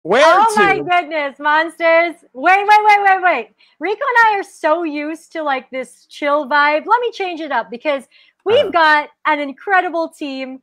Where Oh to? my goodness, monsters. Wait. Rico and I are so used to like this chill vibe. Let me change it up because we've got an incredible team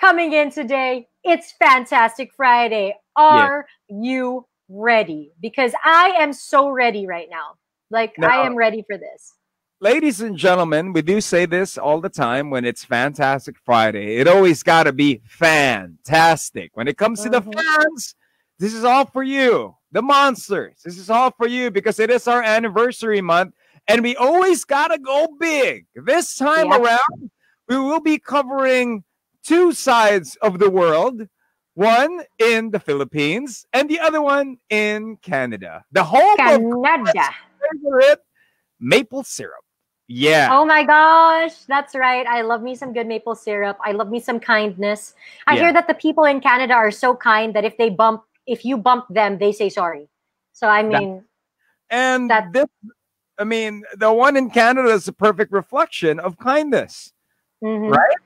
coming in today. It's Fantastic Friday. Are you ready? Because I am so ready right now. Like, Now, I am ready for this. ladies and gentlemen, we do say this all the time when it's Fantastic Friday. It always got to be fantastic. When it comes to the fans, this is all for you. The monsters, this is all for you because it is our anniversary month and we always got to go big. This time around, we will be covering two sides of the world. One in the Philippines and the other one in Canada. The home of favorite maple syrup. Yeah. Oh my gosh, that's right. I love me some good maple syrup. I love me some kindness. I hear that the people in Canada are so kind that if you bump them, they say sorry. So I mean, the one in Canada is a perfect reflection of kindness, right?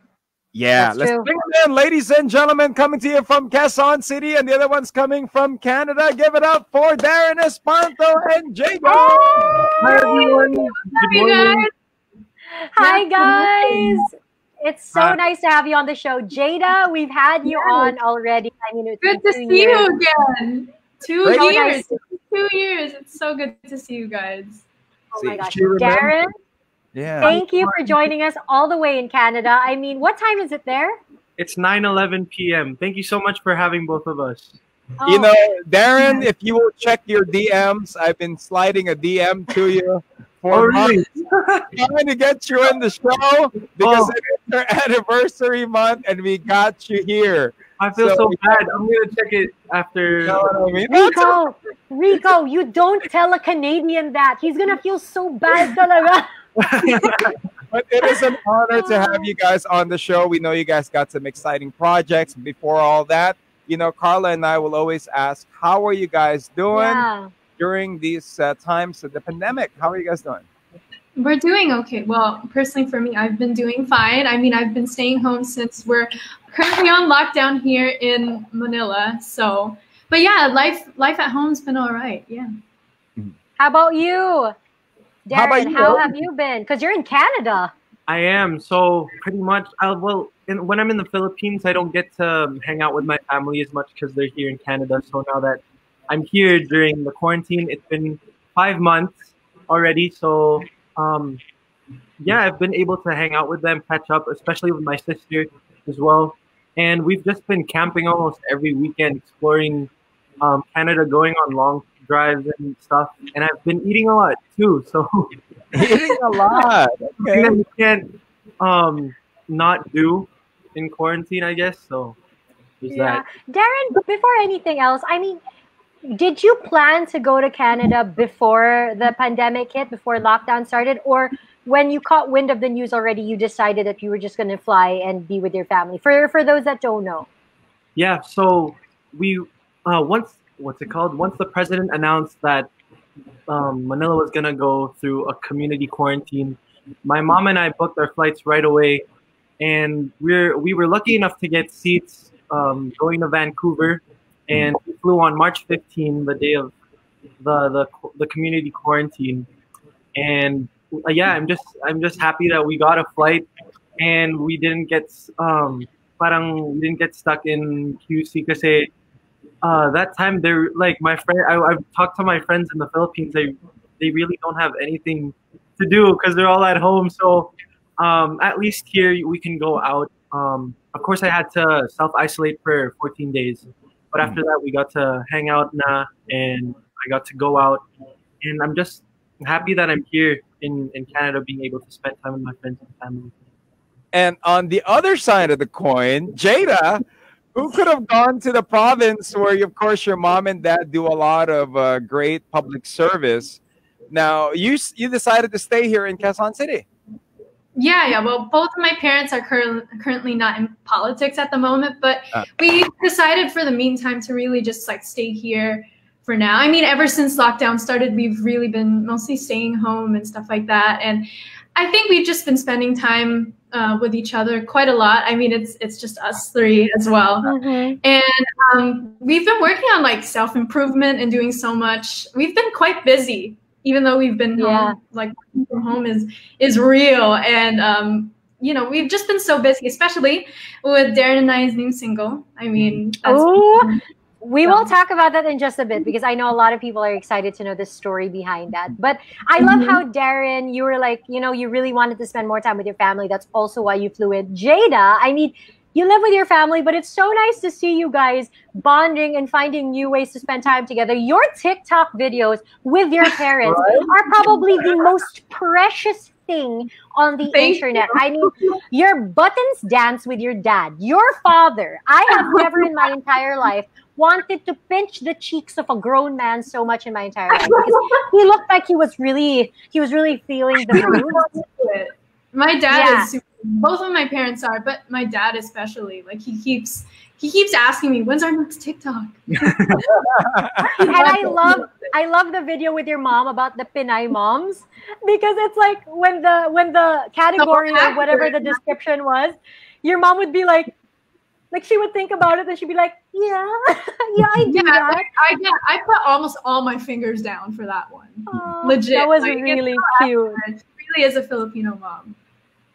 Yeah, let's bring them in, ladies and gentlemen, coming to you from Quezon City, and the other one's coming from Canada. Give it up for Darren, Espanto, and Jayda. Hi, everyone. Good morning. Hi, guys. It's so nice to have you on the show. Jayda, we've had you on already. I mean, it's good to see you again. 2 years. 2 years. It's so good to see you guys. Oh my gosh. Darren? Yeah. Thank you for joining us all the way in Canada. I mean, what time is it there? It's 9:11 p.m. Thank you so much for having both of us. Oh. You know, Darren, if you will check your DMs, I've been sliding a DM to you for months, trying to get you in the show because it is your anniversary month and we got you here. I feel so bad. I'm going to check it after. You know what I mean? Rico, you don't tell a Canadian that. He's going to feel so bad talaga. But it is an honor to have you guys on the show. We know you guys got some exciting projects. Before all that, you know, Carla and I will always ask, how are you guys doing during these times of the pandemic? How are you guys doing? We're doing okay. Well, personally for me, I've been doing fine. I mean, I've been staying home since we're currently on lockdown here in Manila. So, but yeah, life at home's been all right. Yeah. How about you? Darren, how have you been? Because you're in Canada. I am. So pretty much, when I'm in the Philippines, I don't get to hang out with my family as much because they're here in Canada. So now that I'm here during the quarantine, it's been 5 months already. So I've been able to hang out with them, catch up, especially with my sister as well. And we've just been camping almost every weekend, exploring Canada, going on long drives and stuff, and I've been eating a lot too. So eating a lot. Okay. That you can't not do in quarantine, I guess. So that. Darren, before anything else, I mean, did you plan to go to Canada before the pandemic hit, before lockdown started, or when you caught wind of the news already, you decided that you were just going to fly and be with your family? For those that don't know. Yeah. So we once the president announced that Manila was gonna go through a community quarantine, my mom and I booked our flights right away, and we were lucky enough to get seats going to Vancouver, and we flew on March 15, the day of the community quarantine, and I'm just happy that we got a flight and we didn't get stuck in QC kasi. That time, they're like my friend. I've talked to my friends in the Philippines. They really don't have anything to do because they're all at home. So at least here we can go out. Of course, I had to self-isolate for 14 days, but after that we got to hang out and I got to go out. And I'm just happy that I'm here in Canada, being able to spend time with my friends and family. And on the other side of the coin, Jayda, who could have gone to the province where, of course, your mom and dad do a lot of great public service. Now, you decided to stay here in Quezon City. Yeah. Well, both of my parents are currently not in politics at the moment, but we decided for the meantime to really just like stay here for now. I mean, ever since lockdown started, we've really been mostly staying home and stuff like that. And I think we've just been spending time with each other quite a lot. I mean, it's just us three as well. And we've been working on like self-improvement and doing so much. We've been quite busy, even though we've been home. Like working from home is real. And you know, we've just been so busy, especially with Darren and I's new single. I mean, we will talk about that in just a bit, because I know a lot of people are excited to know the story behind that. But I love how, Darren, you were like, you know, you really wanted to spend more time with your family. That's also why you flew in. Jayda, I mean, you live with your family, but it's so nice to see you guys bonding and finding new ways to spend time together. Your TikTok videos with your parents are probably the most precious thing on the internet. I mean, your buttons dance with your dad, your father. I have never in my entire life wanted to pinch the cheeks of a grown man so much in my entire life, because he looked like he was really feeling the mood. My dad is super, both of my parents are, but my dad especially. Like he keeps asking me, when's our next TikTok? And I love the video with your mom about the Pinay moms, because it's like when the category or whatever the description was, your mom would be like she would think about it and she'd be like, yeah, I do that. Like, I put almost all my fingers down for that one. Legit. That was like, really cute. It really is a Filipino mom.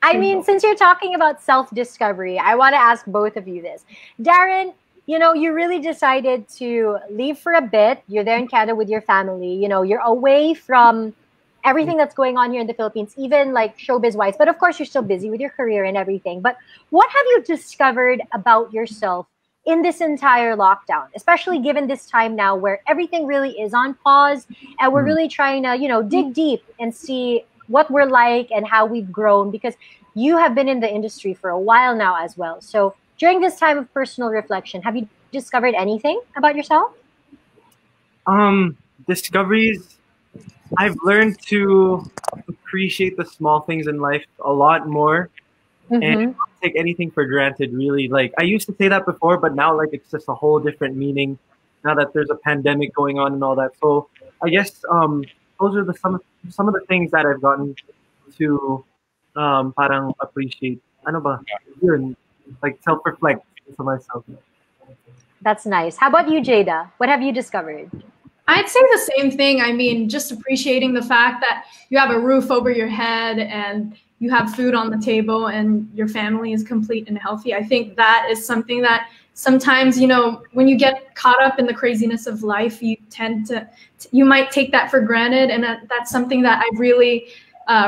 I mean, since you're talking about self-discovery, I want to ask both of you this. Darren, you know, you really decided to leave for a bit. You're there in Canada with your family. You know, you're away from everything that's going on here in the Philippines, even like showbiz-wise. But of course, you're still busy with your career and everything. But what have you discovered about yourself in this entire lockdown, especially given this time now where everything really is on pause and we're really trying to, you know, dig deep and see what we're like and how we've grown, because you have been in the industry for a while now as well. So during this time of personal reflection, have you discovered anything about yourself? Discoveries. I've learned to appreciate the small things in life a lot more, and not take anything for granted, really. Like, I used to say that before, but now, like, it's just a whole different meaning now that there's a pandemic going on and all that. So I guess those are some of the things that I've gotten to parang appreciate. Ano ba? Yun, like self-reflect to myself. That's nice. How about you, Jayda? What have you discovered? I'd say the same thing. I mean, just appreciating the fact that you have a roof over your head and you have food on the table and your family is complete and healthy. I think that is something that sometimes, you know, when you get caught up in the craziness of life, you tend to, you might take that for granted. And that's something that I've really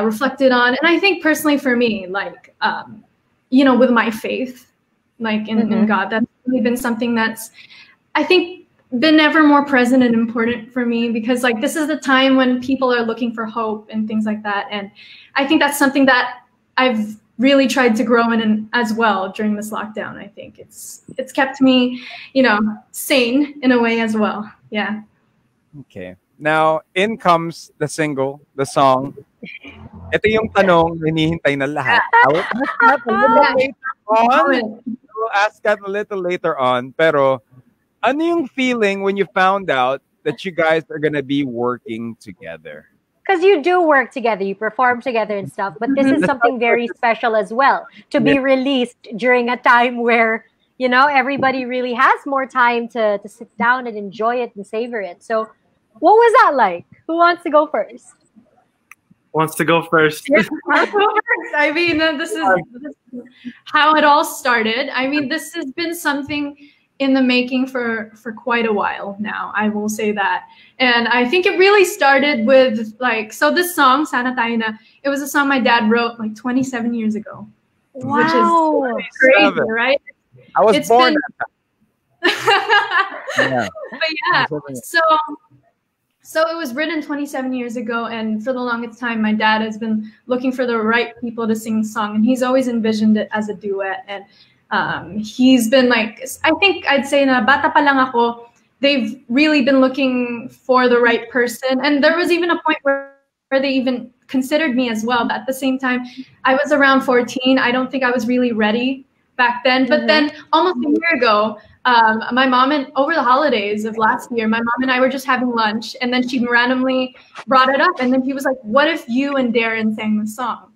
reflected on. And I think personally for me, like, you know, with my faith, like in God, that's really been something that's, I think, been ever more present and important for me, because like this is the time when people are looking for hope and things like that. And I think that's something that I've really tried to grow in as well during this lockdown. I think it's kept me, you know, sane in a way as well. Yeah. Okay. Now, in comes the single, the song. Ito yung tanong hinihintay na lahat. We'll ask that a little later on. Pero ano yung feeling when you found out that you guys are going to be working together? Because you do work together, you perform together and stuff, but this is something very special as well, to be released during a time where, you know, everybody really has more time to sit down and enjoy it and savor it. So what was that like? Who wants to go first? Wants to go first? Yeah, I'll go first. I mean, this is how it all started. I mean, this has been something in the making for quite a while now, I will say that. And I think it really started with like, so this song, Sana Tayo Na, it was a song my dad wrote like 27 years ago. Wow. Which is crazy, right? I was born But yeah, so it was written 27 years ago, and for the longest time, my dad has been looking for the right people to sing the song, and he's always envisioned it as a duet. And he's been like, I think I'd say na bata pa lang ako, they've really been looking for the right person. And there was even a point where they even considered me as well. But at the same time, I was around 14. I don't think I was really ready back then. But then almost a year ago, my mom and over the holidays of last year, my mom and I were just having lunch, and then she randomly brought it up. And then he was like, what if you and Darren sang the song?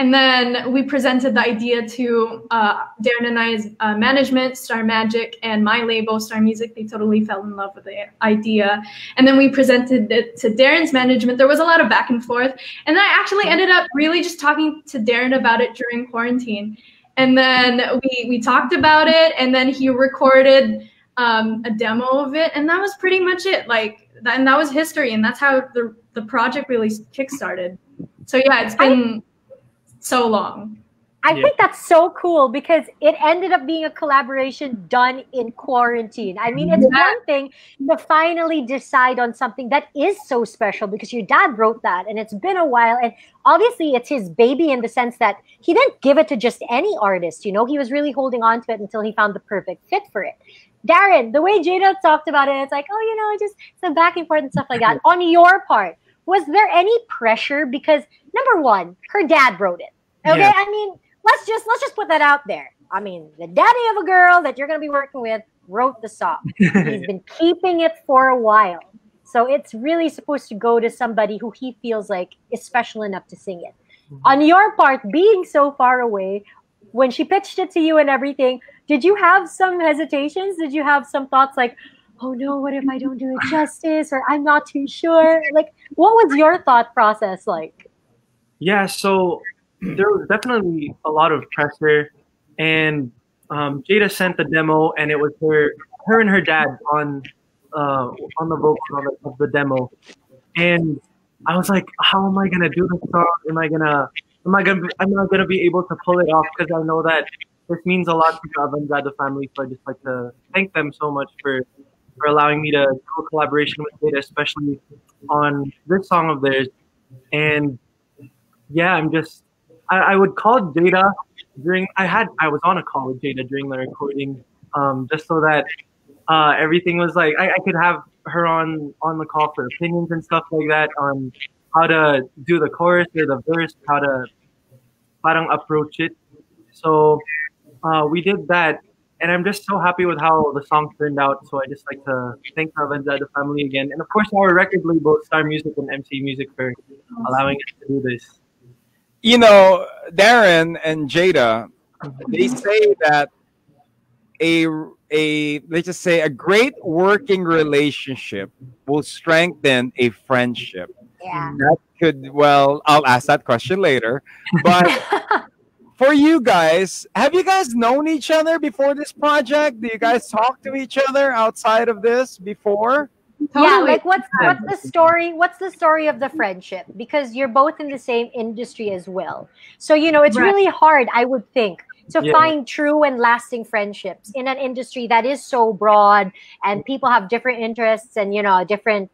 And then we presented the idea to Darren and I's management, Star Magic, and my label, Star Music. They totally fell in love with the idea. And then we presented it to Darren's management. There was a lot of back and forth. And I actually ended up really just talking to Darren about it during quarantine. And then we talked about it, and then he recorded a demo of it. And that was pretty much it. And that was history. And that's how the project really kickstarted. So yeah, it's been so long. I think that's so cool because it ended up being a collaboration done in quarantine. I mean, it's one thing to finally decide on something that is so special because your dad wrote that and it's been a while. And obviously it's his baby in the sense that he didn't give it to just any artist. You know, he was really holding on to it until he found the perfect fit for it. Darren, the way Jayda talked about it, it's like, oh, you know, just some back and forth and stuff like that. On your part, was there any pressure? Because number one, her dad wrote it. Okay, yeah. I mean, let's just put that out there. I mean, the daddy of a girl that you're going to be working with wrote the song. He's been keeping it for a while. So it's really supposed to go to somebody who he feels like is special enough to sing it. On your part, being so far away, when she pitched it to you and everything, did you have some hesitations? Did you have some thoughts like, oh no, what if I don't do it justice? Or I'm not too sure? Like, what was your thought process like? Yeah, so there was definitely a lot of pressure, and Jayda sent the demo, and it was her and her dad on the vocals of the demo, and I was like, how am I gonna do this song? Am I not gonna be able to pull it off? Because I know that this means a lot to the Avanzado family, so I just like to thank them so much for allowing me to do a collaboration with Jayda, especially on this song of theirs. And yeah, I would call Jayda I was on a call with Jayda during the recording, just so that everything was like, I could have her on the call for opinions and stuff like that on how to do the chorus or the verse, how to parang approach it. So we did that, and I'm just so happy with how the song turned out. So I just like to thank the Avanzado family again, and of course our record label, Star Music and MC Music, for allowing us to do this. You know, Darren and Jayda, they say that let's just say a great working relationship will strengthen a friendship. Yeah. That could, well, I'll ask that question later. But for you guys, have you guys known each other before this project? Do you guys talk to each other outside of this before? Totally. Yeah, like what's the story? What's the story of the friendship? Because you're both in the same industry as well. So, you know, it's really hard, I would think, to find true and lasting friendships in an industry that is so broad and people have different interests and, you know, different,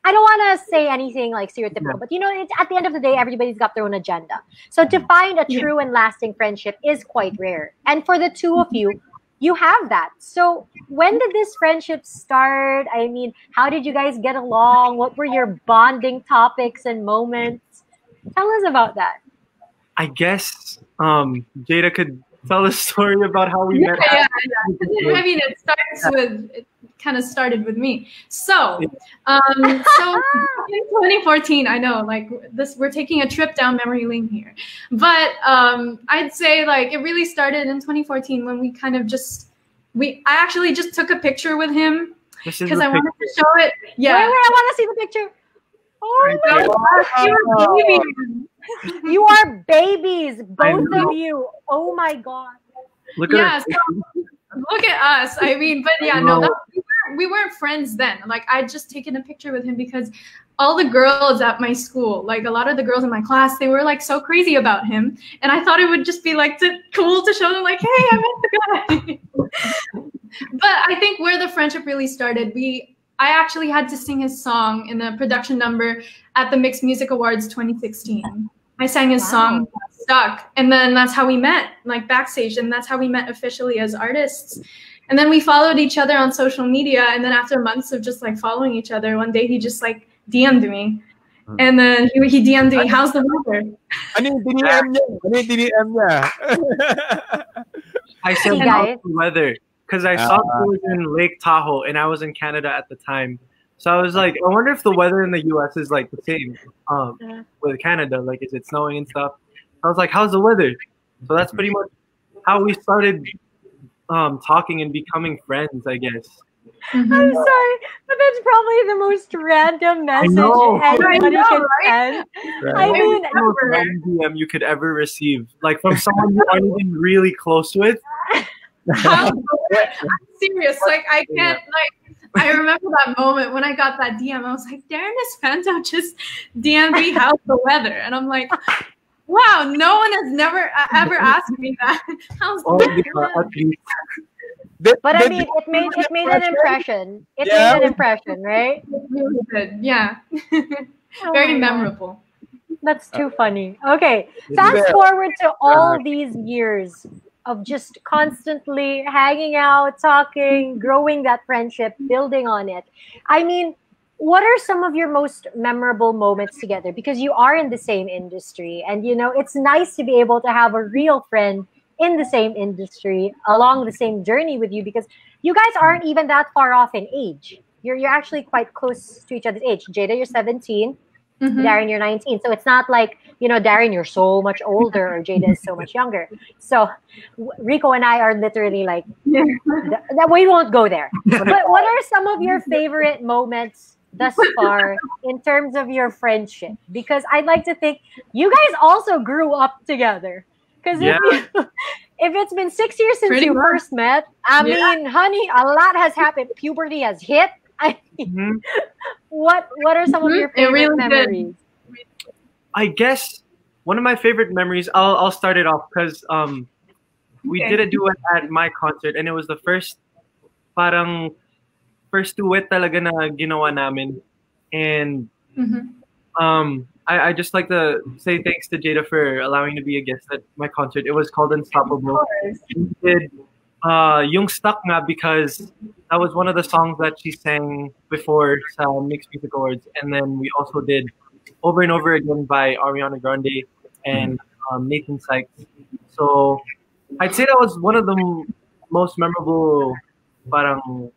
I don't want to say anything like stereotypical, but, you know, at the end of the day, everybody's got their own agenda. So to find a true and lasting friendship is quite rare. And for the two of you, you have that. So when did this friendship start? I mean, how did you guys get along? What were your bonding topics and moments? Tell us about that. I guess Jayda could tell the story about how we met. Yeah. I mean, it kind of started with me. So, so in 2014, I know, like this, we're taking a trip down memory lane here, but I'd say like it really started in 2014 when we kind of I actually just took a picture with him because I wanted to show it. Yeah, wait, I want to see the picture. Oh my God, you are babies, both of you. Oh my God. Look at us. Look at us. I mean, but yeah, no, we weren't friends then. Like I'd just taken a picture with him because all the girls at my school, like a lot of the girls in my class, they were like so crazy about him. And I thought it would just be like cool to show them like, hey, I met the guy. But I think where the friendship really started, I actually had to sing his song in a production number at the Mixed Music Awards 2016. I sang his song, Stuck. And then that's how we met, like backstage. And that's how we met officially as artists. And then we followed each other on social media. And then after months of just like following each other, one day he just like DM'd me. And then he DM'd me, how's the weather? I said, how's the weather? Because I saw it was in Lake Tahoe and I was in Canada at the time. So I was like, I wonder if the weather in the US is like the same with Canada. Like, is it snowing and stuff? I was like, how's the weather? So that's pretty much how we started talking and becoming friends, I guess. I'm sorry, but that's probably the most random message know. anybody I know, can right? send. I mean, That's the most random DM you could ever receive, like from someone you aren't even really close with. I'm serious. Like I can't. Like I remember that moment when I got that DM. I was like, Darren Espanto just DM'd me, how's the weather? And I'm like, wow, no one has never ever asked me that. How's the weather? At least. but I mean, it made an impression. It made an impression, right? Really good. Yeah. Oh Very my God. memorable. That's too funny. Okay, fast forward to all these years of just constantly hanging out, talking, growing that friendship, building on it. I mean, what are some of your most memorable moments together? Because you are in the same industry, and you know, it's nice to be able to have a real friend in the same industry along the same journey with you, because you guys aren't even that far off in age. You're actually quite close to each other's age. Jayda, you're 17. Darren, you're 19. So it's not like, you know, Darren, you're so much older, or Jayda is so much younger. So Rico and I are literally like, that we won't go there. But what are some of your favorite moments thus far in terms of your friendship? Because I'd like to think you guys also grew up together. Because if it's been 6 years since you first met, I mean, honey, a lot has happened. Puberty has hit. I mean, what are some of your favorite memories? I guess one of my favorite memories, I'll start it off because we did a duet at my concert, and it was the first duet talaga na ginawa namin. And I just like to say thanks to Jayda for allowing me to be a guest at my concert. It was called Unstoppable. We did Yung Stuck Nga because that was one of the songs that she sang before sa Mixed Music Awards. And then we also did Over and Over Again by Ariana Grande and Nathan Sykes. So I'd say that was one of the most memorable parang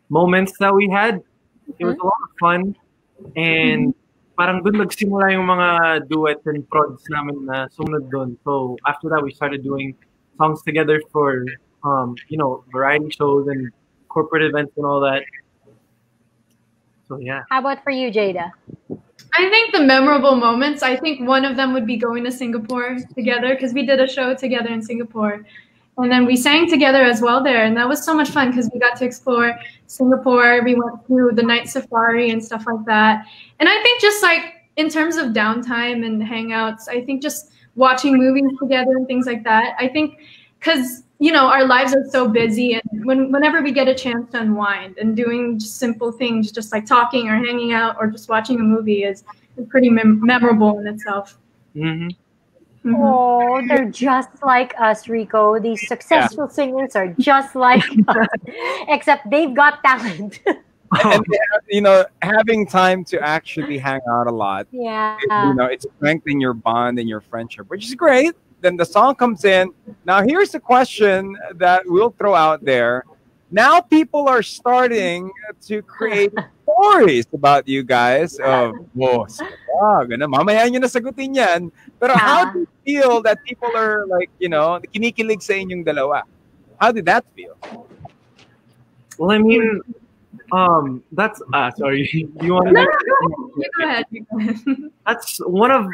moments that we had. It was a lot of fun, and parang dun nagsimula yung mga duets and prods namin na sumunod dun. So after that, we started doing songs together for you know, variety shows and corporate events and all that. So yeah. How about for you, Jayda? I think the memorable moments, I think one of them would be going to Singapore together, because we did a show together in Singapore. And then we sang together as well there. And that was so much fun because we got to explore Singapore. We went through the night safari and stuff like that. And I think just like in terms of downtime and hangouts, I think just watching movies together and things like that. I think because, you know, our lives are so busy, and whenever we get a chance to unwind and doing just simple things, just like talking or hanging out or just watching a movie is pretty memorable in itself. Oh, they're just like us, Rico. These successful singers are just like us, except they've got talent. And you know, having time to actually hang out a lot, Yeah. you know, it's strengthening your bond and your friendship, which is great. Then the song comes in. Now, here's the question that we'll throw out there. Now, people are starting to create stories about you guys. Of, mamaya nyo na sagutin yan. Pero how do you feel that people are like, you know, kinikilig sa inyong dalawa? How did that feel? Well, I mean, that's sorry. You want to? No, go ahead. You go ahead. That's one of,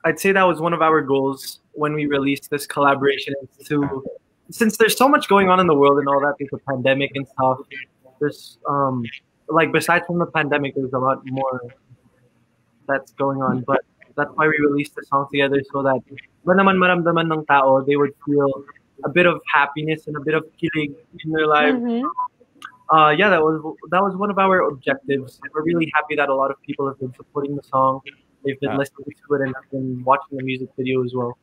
I'd say that was one of our goals when we released this collaboration, is to, since there's so much going on in the world and all that, there's a pandemic and stuff. There's like besides from the pandemic, there's a lot more that's going on. But that's why we released the song together, so that ba naman maramdaman ng tao, they would feel a bit of happiness and a bit of kilig in their life. Yeah, that was one of our objectives. We're really happy that a lot of people have been supporting the song. They've been listening to it and have been watching the music video as well.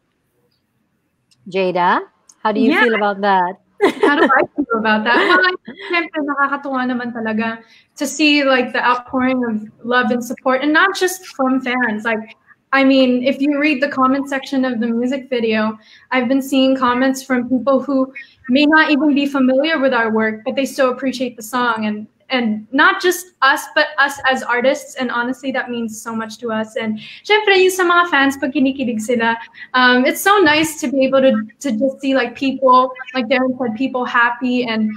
Jayda, how do you feel about that? How do I feel about that? Well, siyempre nakakatuwa naman talaga to see like the outpouring of love and support, and not just from fans. Like, I mean, if you read the comment section of the music video, I've been seeing comments from people who may not even be familiar with our work, but they still appreciate the song. And and not just us, but us as artists. And honestly, that means so much to us. And syempre, yung sa mga fans, pag kinikilig sila, it's so nice to be able to just see like people, like Darren said, people happy and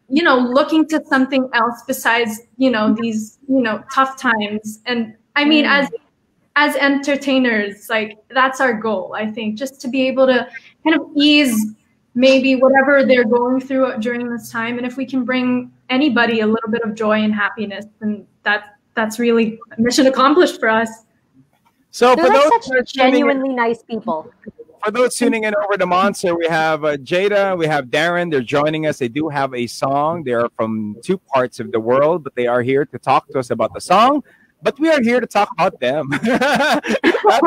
you know, looking to something else besides, you know, these, you know, tough times. And I mean, as entertainers, like that's our goal, I think, just to be able to kind of ease maybe whatever they're going through during this time. And if we can bring anybody a little bit of joy and happiness, then that's really mission accomplished for us. So They're for like those such genuinely nice people. For those tuning in over to Monster, we have Jayda, we have Darren. They're joining us. They do have a song. They are from two parts of the world, but they are here to talk to us about the song. But we are here to talk about them. That's what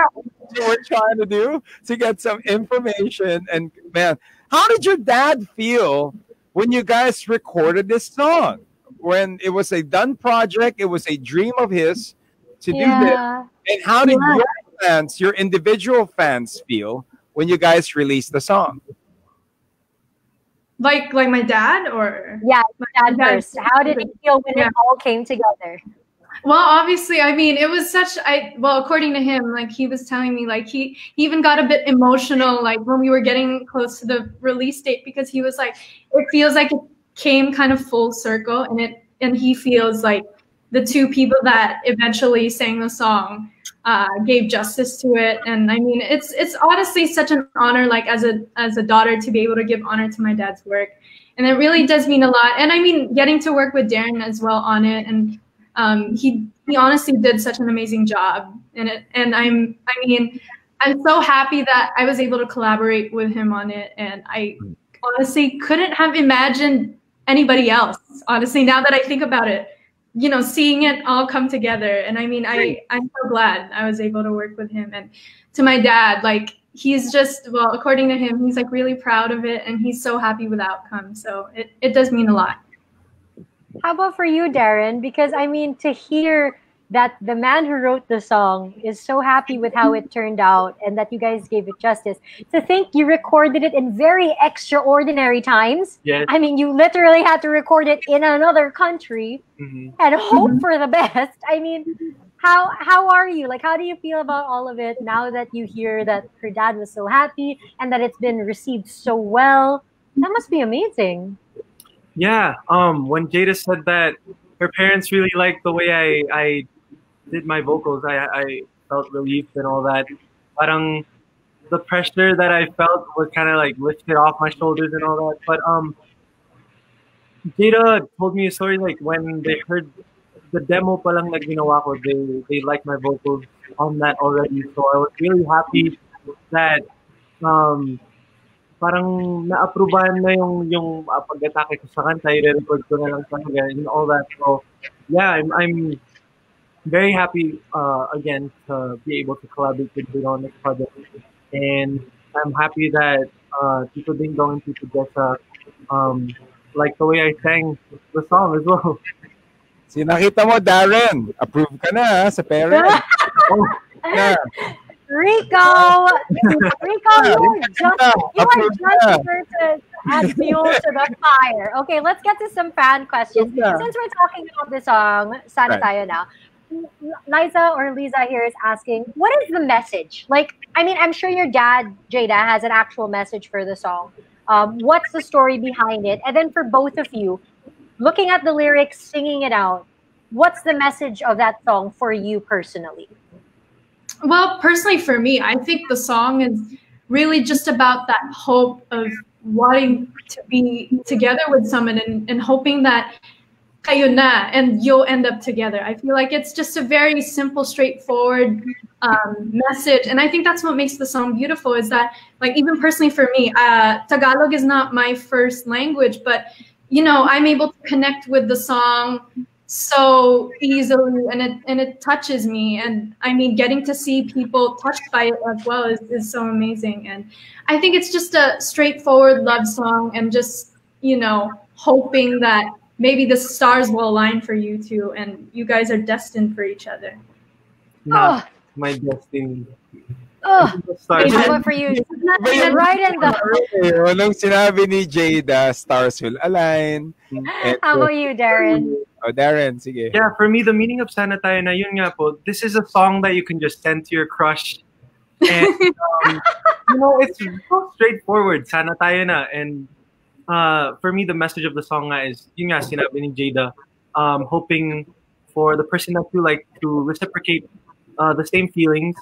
we're trying to do, to get some information. And man, how did your dad feel when you guys recorded this song? When it was a done project, it was a dream of his to do this. And how did your fans, your individual fans, feel when you guys released the song? Like my dad, or my dad first. How did it feel when it all came together? Well, obviously, I mean, it was such, well, according to him, like he was telling me, like he even got a bit emotional, like when we were getting close to the release date, because he was like, it feels like it came kind of full circle, and he feels like the two people that eventually sang the song gave justice to it. And I mean, it's honestly such an honor, like as a daughter, to be able to give honor to my dad's work, and it really does mean a lot. And I mean, getting to work with Darren as well on it, and he honestly did such an amazing job in it. And I'm so happy that I was able to collaborate with him on it. And I honestly couldn't have imagined anybody else, honestly, now that I think about it, you know, seeing it all come together. And I mean, I'm so glad I was able to work with him. And to my dad, like, he's just, well, according to him, he's like really proud of it, and he's so happy with the outcome. So it does mean a lot. How about for you, Darren? Because I mean, to hear that the man who wrote the song is so happy with how it turned out and that you guys gave it justice. To think you recorded it in very extraordinary times. Yes. I mean, you literally had to record it in another country and hope for the best. I mean, how are you? Like, how do you feel about all of it now that you hear that her dad was so happy and that it's been received so well? That must be amazing. Yeah, when Jayda said that her parents really liked the way I did my vocals, I felt relieved and all that. Parang the pressure that I felt was kind of like lifted off my shoulders and all that. But Jayda told me a story, like when they heard the demo pa lang na ginawa ko, they liked my vocals on that already. So I was really happy that parang na-approvean na yung pag-atake ko sa kanta, i-record ko na lang talaga and all that. So yeah, I'm very happy again to be able to collaborate with you on this project, and I'm happy that Tito Ding Dong and Tito Jessa like the way I sang the song as well. Nakita mo, Darren, approve ka na sa parents. Yeah. Rico, you are just here to add fuel to the fire. Okay, let's get to some fan questions. Yeah. Since we're talking about the song, Sana Tayo Na, Liza or Lisa here is asking, what is the message? Like, I mean, I'm sure your dad, Jayda, has an actual message for the song. What's the story behind it? And then for both of you, looking at the lyrics, singing it out, what's the message of that song for you personally? Well, personally for me, I think the song is really just about that hope of wanting to be together with someone and hoping that kayo na and you'll end up together. I feel like it's just a very simple, straightforward message. And I think that's what makes the song beautiful, is that, like, even personally for me, Tagalog is not my first language, but, you know, I'm able to connect with the song so easily, and it touches me. And I mean, getting to see people touched by it as well is so amazing. And I think it's just a straightforward love song, and just, you know, hoping that maybe the stars will align for you two and you guys are destined for each other. Not my destiny. Oh, Stars. how about for you? But Right in the. Nung sinabi ni Jayda, stars will align. And, How about you, Darren? oh, Darren, sige. Yeah, for me, the meaning of Sana Tayo Na, yun nga po, this is a song that you can just send to your crush. And, it's so straightforward, Sana Tayo Na. And for me, the message of the song nga is, yun nga, sinabi ni Jayda, hoping for the person that you like to reciprocate the same feelings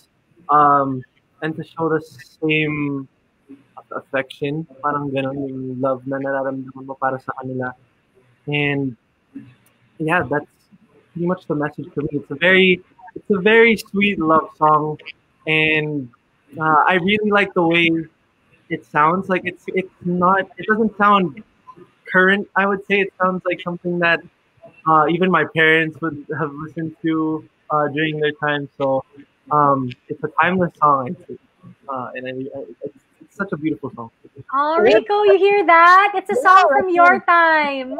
and to show the same affection, parang ganun, yung love na nararamdaman mo para sa kanila. And yeah, that's pretty much the message for me. It's a very sweet love song, and I really like the way it sounds. Like it doesn't sound current. I would say it sounds like something that even my parents would have listened to during their time. So it's a timeless song, and it's such a beautiful song. Oh, Rico, you hear that? It's a song from your time.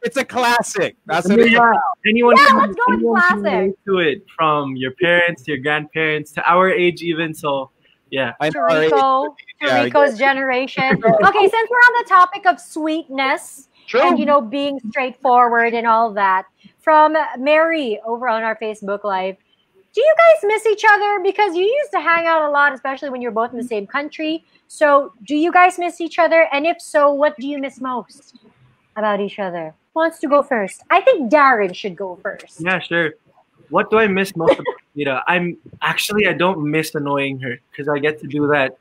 It's a classic. That's what Anyone let's go with anyone can classic. relate to it, from your parents to your grandparents to our age even. So yeah. I To know, Rico, Yeah, Rico's generation. Okay, since we're on the topic of sweetness True. and being straightforward and all that, from Mary over on our Facebook Live, do you guys miss each other? Because you used to hang out a lot, especially when you're both in the same country. So do you guys miss each other? And if so, what do you miss most about each other? Who wants to go first? I think Darren should go first. Yeah, sure. What do I miss most about Jayda? I don't miss annoying her because I get to do that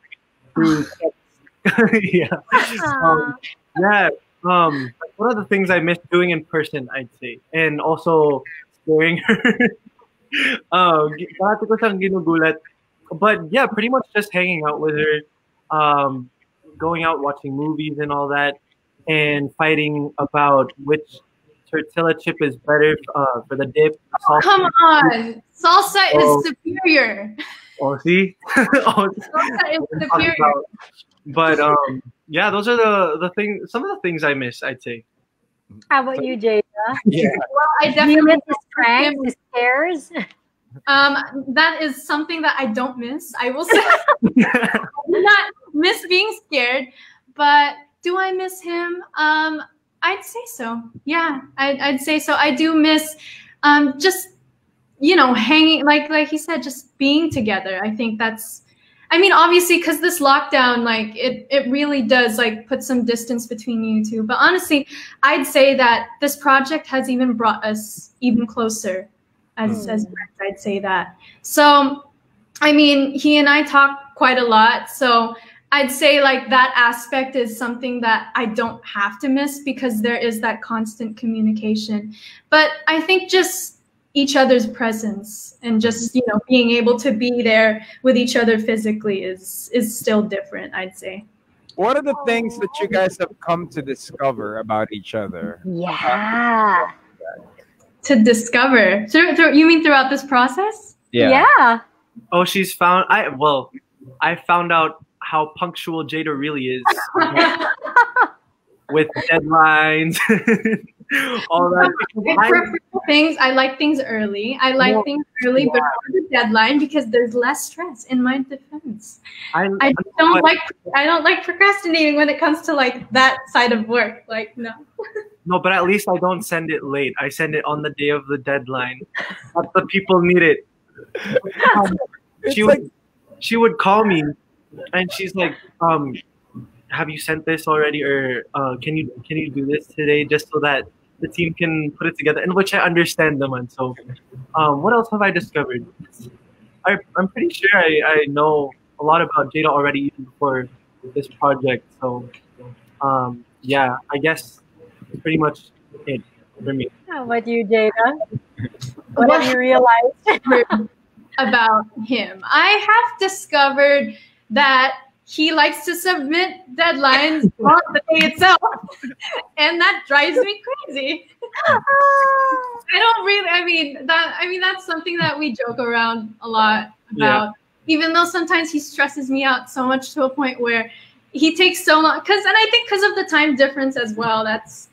through text. Yeah. Yeah. One of the things I miss doing in person, I'd say, and also scaring her. Dati ko siyang ginugulat. But yeah, pretty much just hanging out with her, going out watching movies and all that, and fighting about which tortilla chip is better for the dip. Oh, come on, salsa is superior. Oh, see? Salsa is superior. But yeah, those are the things. Some of the things I miss, I'd say. How about you, Jayda? Yeah. Well, I Do you definitely miss his pranks, his scares? that is something that I don't miss. I will say, I do not miss being scared, but do I miss him? I'd say so. Yeah, I'd say so. I do miss just hanging, like he said, just being together. I think that's. I mean, obviously, because this lockdown, like it really does like put some distance between you two. But honestly, I'd say that this project has even brought us even closer as friends. I'd say that. So, I mean, he and I talk quite a lot. So I'd say like that aspect is something that I don't have to miss because there is that constant communication. But I think just each other's presence and just being able to be there with each other physically is still different, I'd say. What are the things that you guys have come to discover about each other? Yeah. To discover. You mean throughout this process? Yeah. Oh, I found out how punctual Jayda really is with deadlines. All that. I like things early. I like things early before the deadline because there's less stress in my defense. I don't like procrastinating when it comes to like that side of work. Like no. No, but at least I don't send it late. I send it on the day of the deadline. But the people need it. She would call me and she's like, have you sent this already, or can you do this today, just so that the team can put it together? And which I understand them on. So what else have I discovered? I'm pretty sure I know a lot about Jayda already even before this project. So yeah, I guess it's pretty much it for me. How about you, Jayda? What have you realized about him? I have discovered that he likes to submit deadlines on the day itself, and that drives me crazy. That's something that we joke around a lot about. Yeah. Even though sometimes he stresses me out so much to a point where he takes so long. And I think because of the time difference as well, that's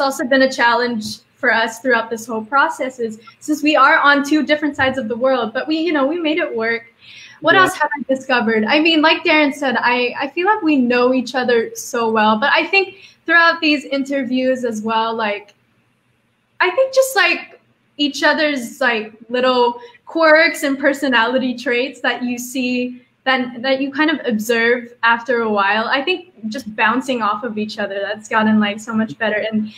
also been a challenge for us throughout this whole process. Is since we are on two different sides of the world, but we made it work. What else have I discovered? I mean, like Darren said, I feel like we know each other so well, but I think throughout these interviews as well, like, I think just like each other's like little quirks and personality traits that you see that you kind of observe after a while. I think just bouncing off of each other, that's gotten like so much better. And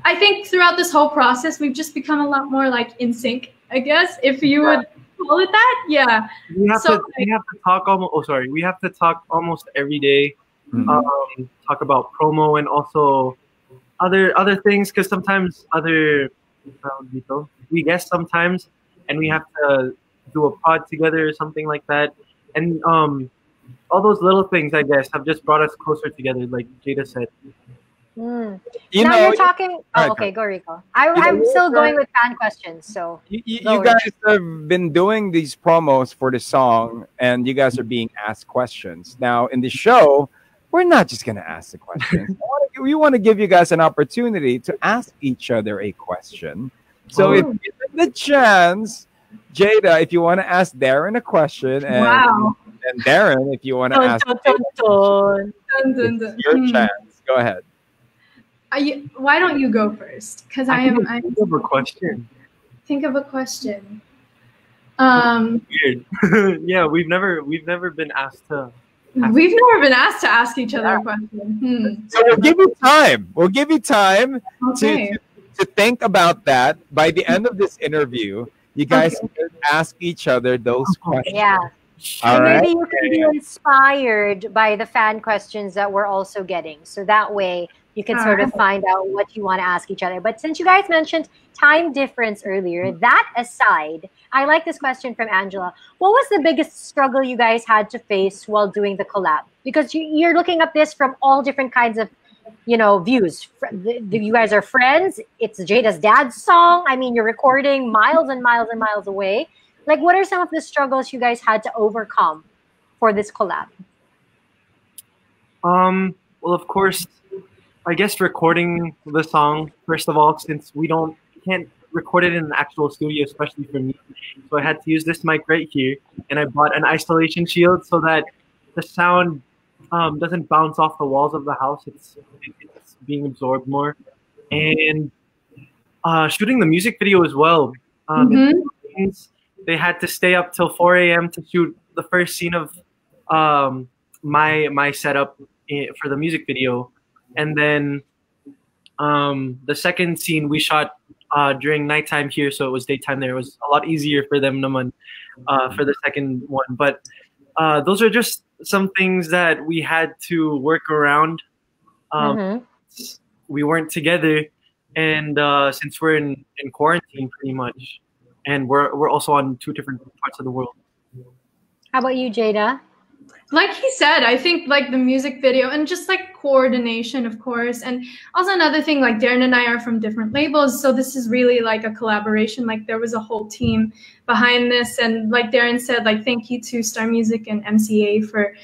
I think throughout this whole process, we've just become a lot more like in sync, I guess, if you would call it that. Yeah. We have to talk almost. Oh, sorry. We have to talk almost every day. Talk about promo and also other things, because sometimes we guest sometimes, and we have to do a pod together or something like that. And all those little things, I guess, have just brought us closer together, like Jayda said. Now you're talking. Oh, okay, go Rico. I'm still going with fan questions. So you guys have been doing these promos for the song, and you guys are being asked questions. Now in the show, we're not just going to ask the questions. We want to give you guys an opportunity to ask each other a question. So if you get the chance, Jayda, if you want to ask Darren a question, and Darren, if you want to ask your chance, go ahead. Why don't you go first? Because I think of a question. Think of a question. Weird. Yeah, we've never been asked to. We've never been asked to ask each other a question. So we'll give you time. We'll give you time to think about that. By the end of this interview, you guys can ask each other those questions. Yeah. All right. Maybe right? you can be inspired by the fan questions that we're also getting. So that way you can sort of find out what you want to ask each other. But since you guys mentioned time difference earlier, that aside, I like this question from Angela. What was the biggest struggle you guys had to face while doing the collab? Because you're looking at this from all different kinds of, views. You guys are friends. It's Jayda's dad's song. I mean, you're recording miles and miles and miles away. Like, what are some of the struggles you guys had to overcome for this collab? Well, of course, I guess recording the song, first of all, since we can't record it in an actual studio, especially for me. So I had to use this mic right here, and I bought an isolation shield so that the sound doesn't bounce off the walls of the house. It's being absorbed more. And shooting the music video as well. They had to stay up till 4 a.m. to shoot the first scene of my setup for the music video. And then the second scene we shot during nighttime here, so it was daytime there. It was a lot easier for them for the second one. But those are just some things that we had to work around. We weren't together, and since we're in quarantine pretty much, and we're also on two different parts of the world. How about you, Jayda? Like he said, I think like the music video and just like coordination, of course. And also another thing, like Darren and I are from different labels. So this is really like a collaboration. Like there was a whole team behind this. And like Darren said, like thank you to Star Music and MCA for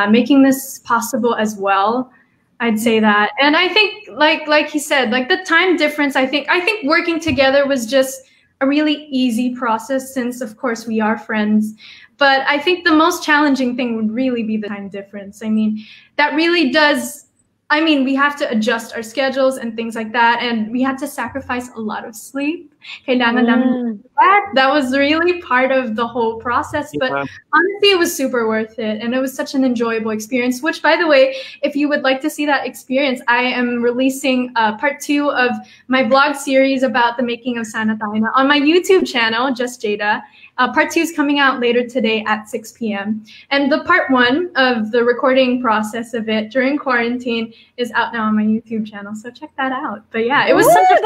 making this possible as well. I'd say that. And I think like he said, like the time difference, I think working together was just a really easy process since of course we are friends. But I think the most challenging thing would really be the time difference. I mean, that really does, we have to adjust our schedules and things like that. And we had to sacrifice a lot of sleep. That was really part of the whole process. But honestly, it was super worth it. And it was such an enjoyable experience, which, by the way, if you would like to see that experience, I am releasing part 2 of my vlog series about the making of Sana Tayo on my YouTube channel, Just Jayda. Part 2 is coming out later today at 6 p.m. And the part 1 of the recording process of it during quarantine is out now on my YouTube channel. So check that out. But yeah, it was such a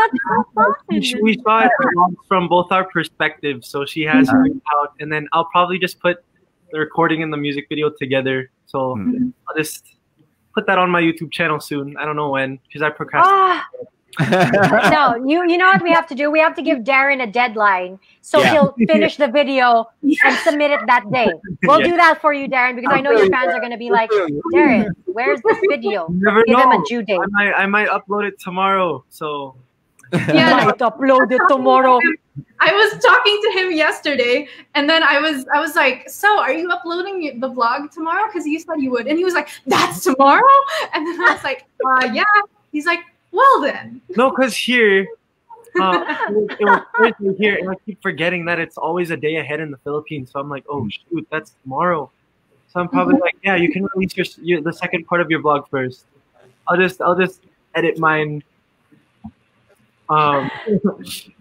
fun. We saw it from both our perspectives. So she has her out, and then I'll probably just put the recording and the music video together. So I'll just put that on my YouTube channel soon. I don't know when, because I procrastinate. No, you know what we have to do? We have to give Darren a deadline so he'll finish the video and submit it that day. We'll do that for you, Darren, because I know your fans are going to be like, Darren, where's this video? Give him a due date. I might upload it tomorrow. So yeah, might upload it tomorrow. I was talking to him yesterday, and then I was like, "So, are you uploading the vlog tomorrow? Because you said you would." And he was like, "That's tomorrow?" And then I was like, "Yeah." He's like, "Well then." No, because here, it was Thursday here, and I keep forgetting that it's always a day ahead in the Philippines. So I'm like, "Oh shoot, that's tomorrow." So I'm probably like, "Yeah, you can release the second part of your vlog first. I'll just edit mine. Just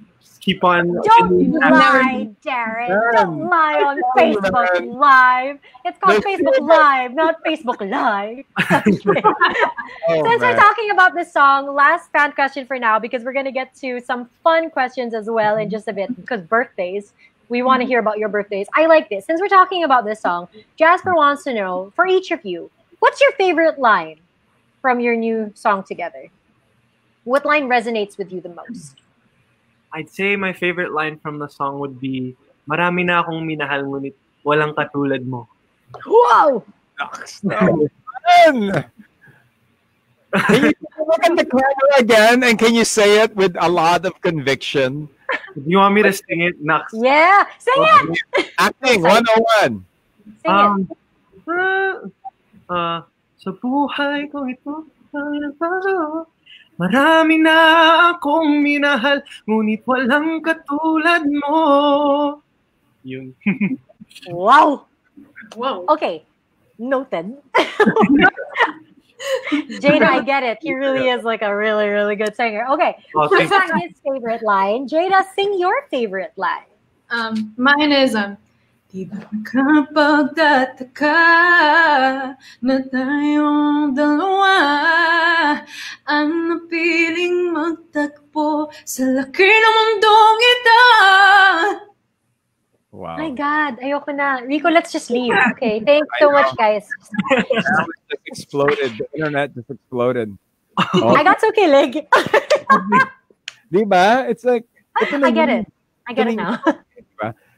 keep on." Don't lie, Darren. Don't lie on Facebook Live. It's called Facebook Live, not Facebook Live. Since we're talking about this song, last fan question for now, because we're going to get to some fun questions as well in just a bit, because birthdays. We want to hear about your birthdays. I like this. Since we're talking about this song, Jasper wants to know, for each of you, what's your favorite line from your new song together? What line resonates with you the most? I'd say my favorite line from the song would be, "Marami na akong minahal ngunit walang katulad mo." Whoa! No. Can you look at the camera again and can you say it with a lot of conviction? Do you want me to sing it, Nax? Yeah, sing it! Acting 101. Sing Sa buhay ko ito, marami na akong minahal, ngunit walang katulad mo. Yun. Wow! Whoa. Okay, noted. Jayda, I get it. He really is like a really, really good singer. Okay, Okay. that's not his favorite line. Jayda, sing your favorite line. Mine is Di ba nakapagtataka na tayong dalawa ang napiling magtagpo sa laki ng mundong ito? Wow. My God, ayoko na. Rico, let's just leave. Okay, thanks so much, guys. That just exploded. The internet just exploded. I got so kilig. Diba? It's like... I get it. I get it now.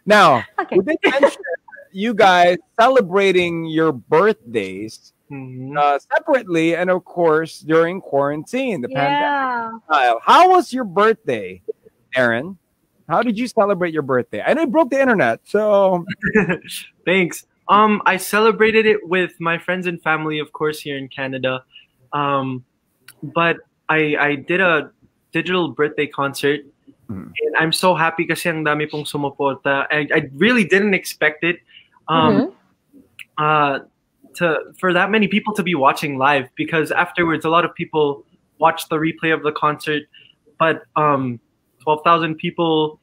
Now, Okay. we did mention you guys celebrating your birthdays separately and, of course, during quarantine, the pandemic style. How was your birthday, Darren? How did you celebrate your birthday? I know it broke the internet, so... Thanks. I celebrated it with my friends and family, of course, here in Canada. But I did a digital birthday concert. And I'm so happy kasi ang dami pong sumuporta. I really didn't expect it for that many people to be watching live, because afterwards a lot of people watched the replay of the concert, but 12,000 people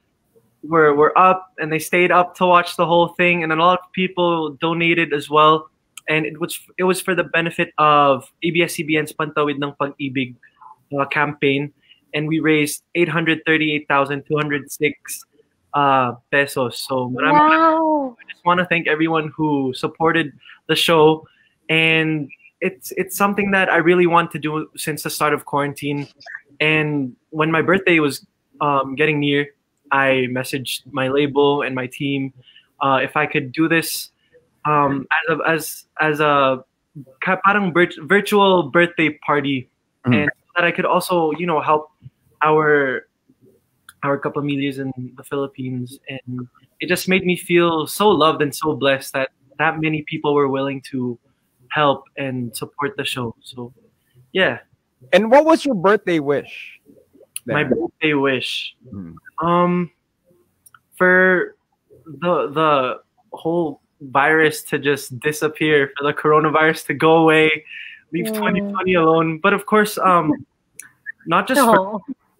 were up and they stayed up to watch the whole thing, and a lot of people donated as well, and it was for the benefit of ABS-CBN Espantawid ng Pag-ibig campaign. And we raised 838,206 pesos. So Wow. I just want to thank everyone who supported the show, and it's something that I really want to do since the start of quarantine. And when my birthday was getting near, I messaged my label and my team if I could do this as a parang virtual birthday party, and that I could also help our kapamilya's in the Philippines. And it just made me feel so loved and so blessed that many people were willing to help and support the show. So yeah. And what was your birthday wish? My birthday wish, for the whole virus to just disappear, for the coronavirus to go away, leave 2020 alone. But of course, not just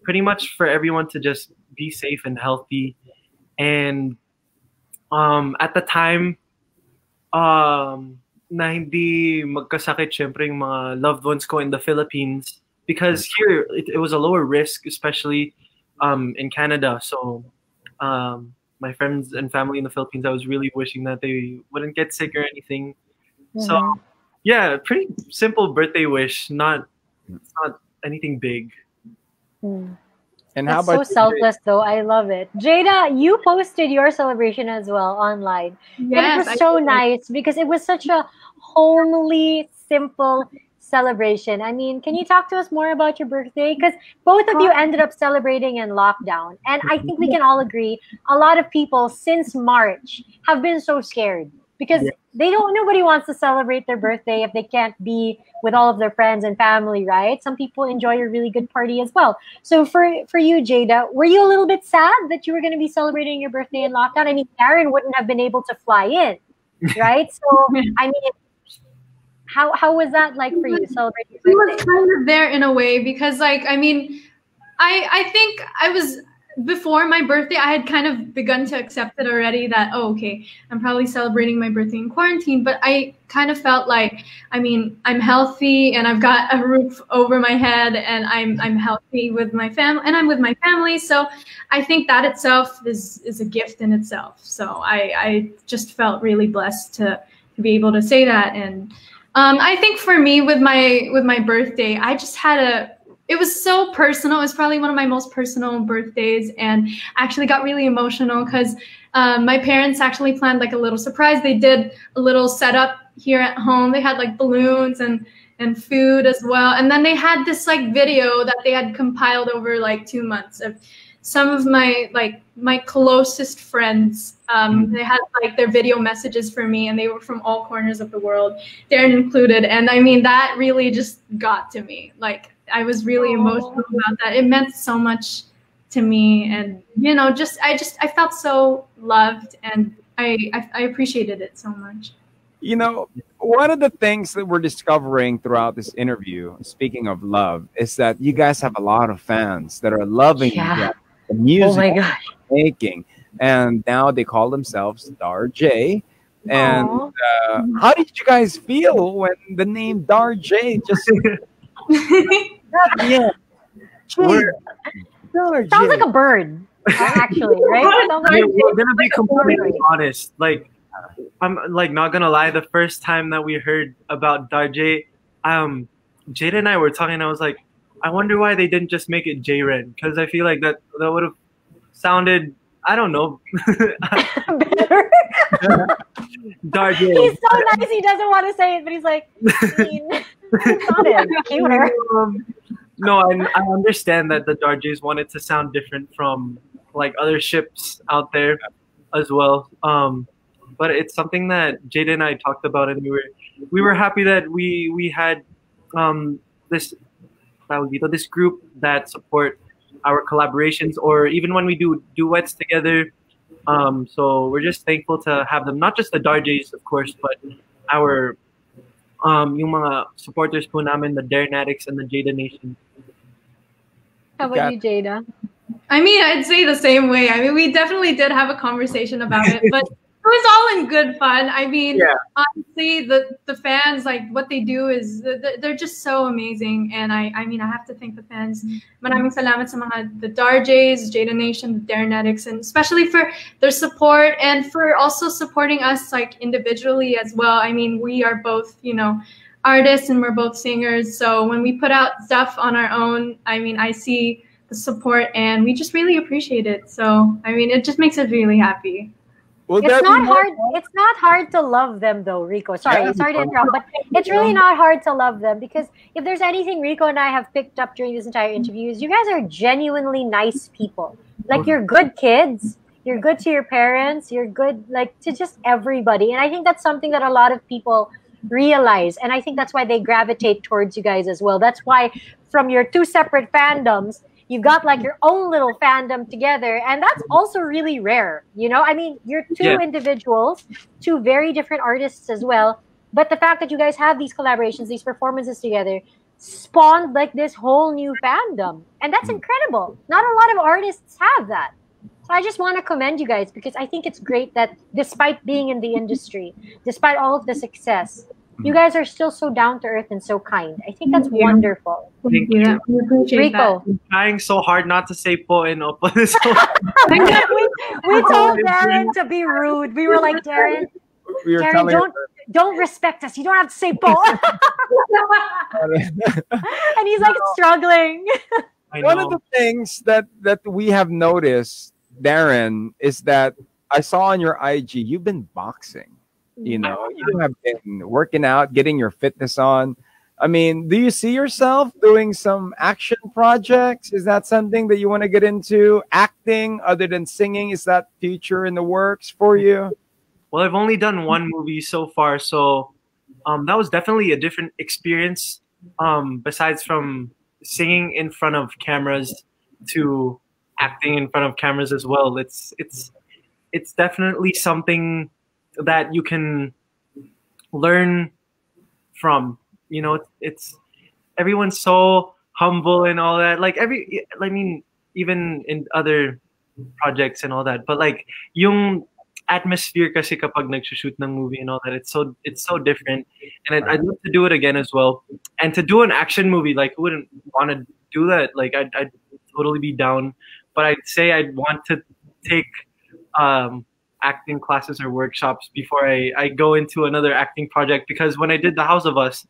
pretty much for everyone to just be safe and healthy. And at the time, na hindi magkasakit syempre yung mga loved ones ko in the Philippines, because here it was a lower risk, especially in Canada. So my friends and family in the Philippines, I was really wishing that they wouldn't get sick or anything. So yeah, pretty simple birthday wish, not anything big. And how That's about so selfless, though. I love it. Jayda, you posted your celebration as well online. Yes, and it was so nice because it was such a homely, simple celebration. I mean, can you talk to us more about your birthday? Because both of you ended up celebrating in lockdown. And I think we can all agree a lot of people since March have been so scared because nobody wants to celebrate their birthday if they can't be with all of their friends and family, right? Some people enjoy a really good party as well. So for you, Jayda, were you a little bit sad that you were going to be celebrating your birthday in lockdown? I mean, Darren wouldn't have been able to fly in, right? So, I mean, how was that like for you celebrating He your was birthday? kind of there in a way because, like, I mean, I think I was before my birthday. I had kind of begun to accept it already that okay, I'm probably celebrating my birthday in quarantine. But I kind of felt like, I mean, I'm healthy and I've got a roof over my head and I'm healthy with my family and I'm with my family. So I think that itself is a gift in itself. So I just felt really blessed to be able to say that. And I think for me with my birthday, I just had it was so personal. It was probably one of my most personal birthdays, and actually got really emotional because my parents actually planned like a little surprise. They did a little setup here at home. They had like balloons and food as well, and then they had this like video that they had compiled over like 2 months of some of my closest friends. They had like their video messages for me, and they were from all corners of the world, Darren included. And I mean, that really just got to me. Like, I was really emotional about that. It meant so much to me, and you know, I felt so loved, and I appreciated it so much. You know, one of the things that we're discovering throughout this interview, speaking of love, is that you guys have a lot of fans that are loving the music Oh my gosh. you're making, and now they call themselves Dar J. And how did you guys feel when the name Dar J just yeah, Sounds like a bird, actually, right? Sounds like We're gonna be completely honest. Like, I'm like not gonna lie. The first time that we heard about Darjay, Jayda and I were talking. And I was like, I wonder why they didn't just make it Jayren, because I feel like that would have sounded, I don't know, better. Darjay. He's so nice. He doesn't want to say it, but he's like, mean. It's not it. Cuter. No, I understand that the Darjays wanted to sound different from like other ships out there as well. But it's something that Jayda and I talked about, and we were happy that we had this this group that support our collaborations, or even when we do duets together. So we're just thankful to have them, not just the Darjays, of course, but our yung mga supporters po namin, the Darren Addicts and the Jayda Nation. How about you, Jayda? I mean, I'd say the same way. I mean, we definitely did have a conversation about it, but it was all in good fun. I mean, honestly, the fans, like, what they do is they're just so amazing. And I mean, I have to thank the fans. Maraming salamat sa mga the Darjays, Jayda Nation, the Darren Addicts, and especially for their support and for also supporting us like individually as well. I mean, we are both, you know, artists and we're both singers. So when we put out stuff on our own, I mean, I see the support and we just really appreciate it. So, I mean, it just makes us really happy. It's not hard. It's not hard to love them, though, Rico. Sorry to interrupt, but it's really not hard to love them, because if there's anything Rico and I have picked up during this entire interview is you guys are genuinely nice people. Like, you're good kids. You're good to your parents. You're good, like, to just everybody. And I think that's something that a lot of people realize, and I think that's why they gravitate towards you guys as well. That's why from your two separate fandoms, you've got like your own little fandom together, and that's also really rare. You know, I mean, you're two individuals, two very different artists as well, but the fact that you guys have these collaborations, these performances together, spawned like this whole new fandom, and that's incredible. Not a lot of artists have that. So I just want to commend you guys, because I think it's great that despite being in the industry, despite all of the success, you guys are still so down to earth and so kind. I think that's wonderful. Thank you. We appreciate Rico. that. I'm trying so hard not to say po and opo. we told Darren to be rude. We were like, Darren, don't respect us. You don't have to say po. And he's like struggling. One of the things that we have noticed, Darren, is that I saw on your IG, you've been boxing. You know, you have been working out, getting your fitness on. I mean, do you see yourself doing some action projects? Is that something that you want to get into? Acting other than singing, is that future in the works for you? Well, I've only done one movie so far, so that was definitely a different experience. Besides from singing in front of cameras to acting in front of cameras as well, it's definitely something that you can learn from. You know, it's everyone's so humble and all that. Like I mean, even in other projects and all that. But like yung atmosphere kasi kapag nagsushoot ng movie and all that, it's so different. And I'd love to do it again as well. And to do an action movie, like who wouldn't want to do that? Like I'd totally be down. But I'd say I'd want to take acting classes or workshops before I go into another acting project, because when I did The House of Us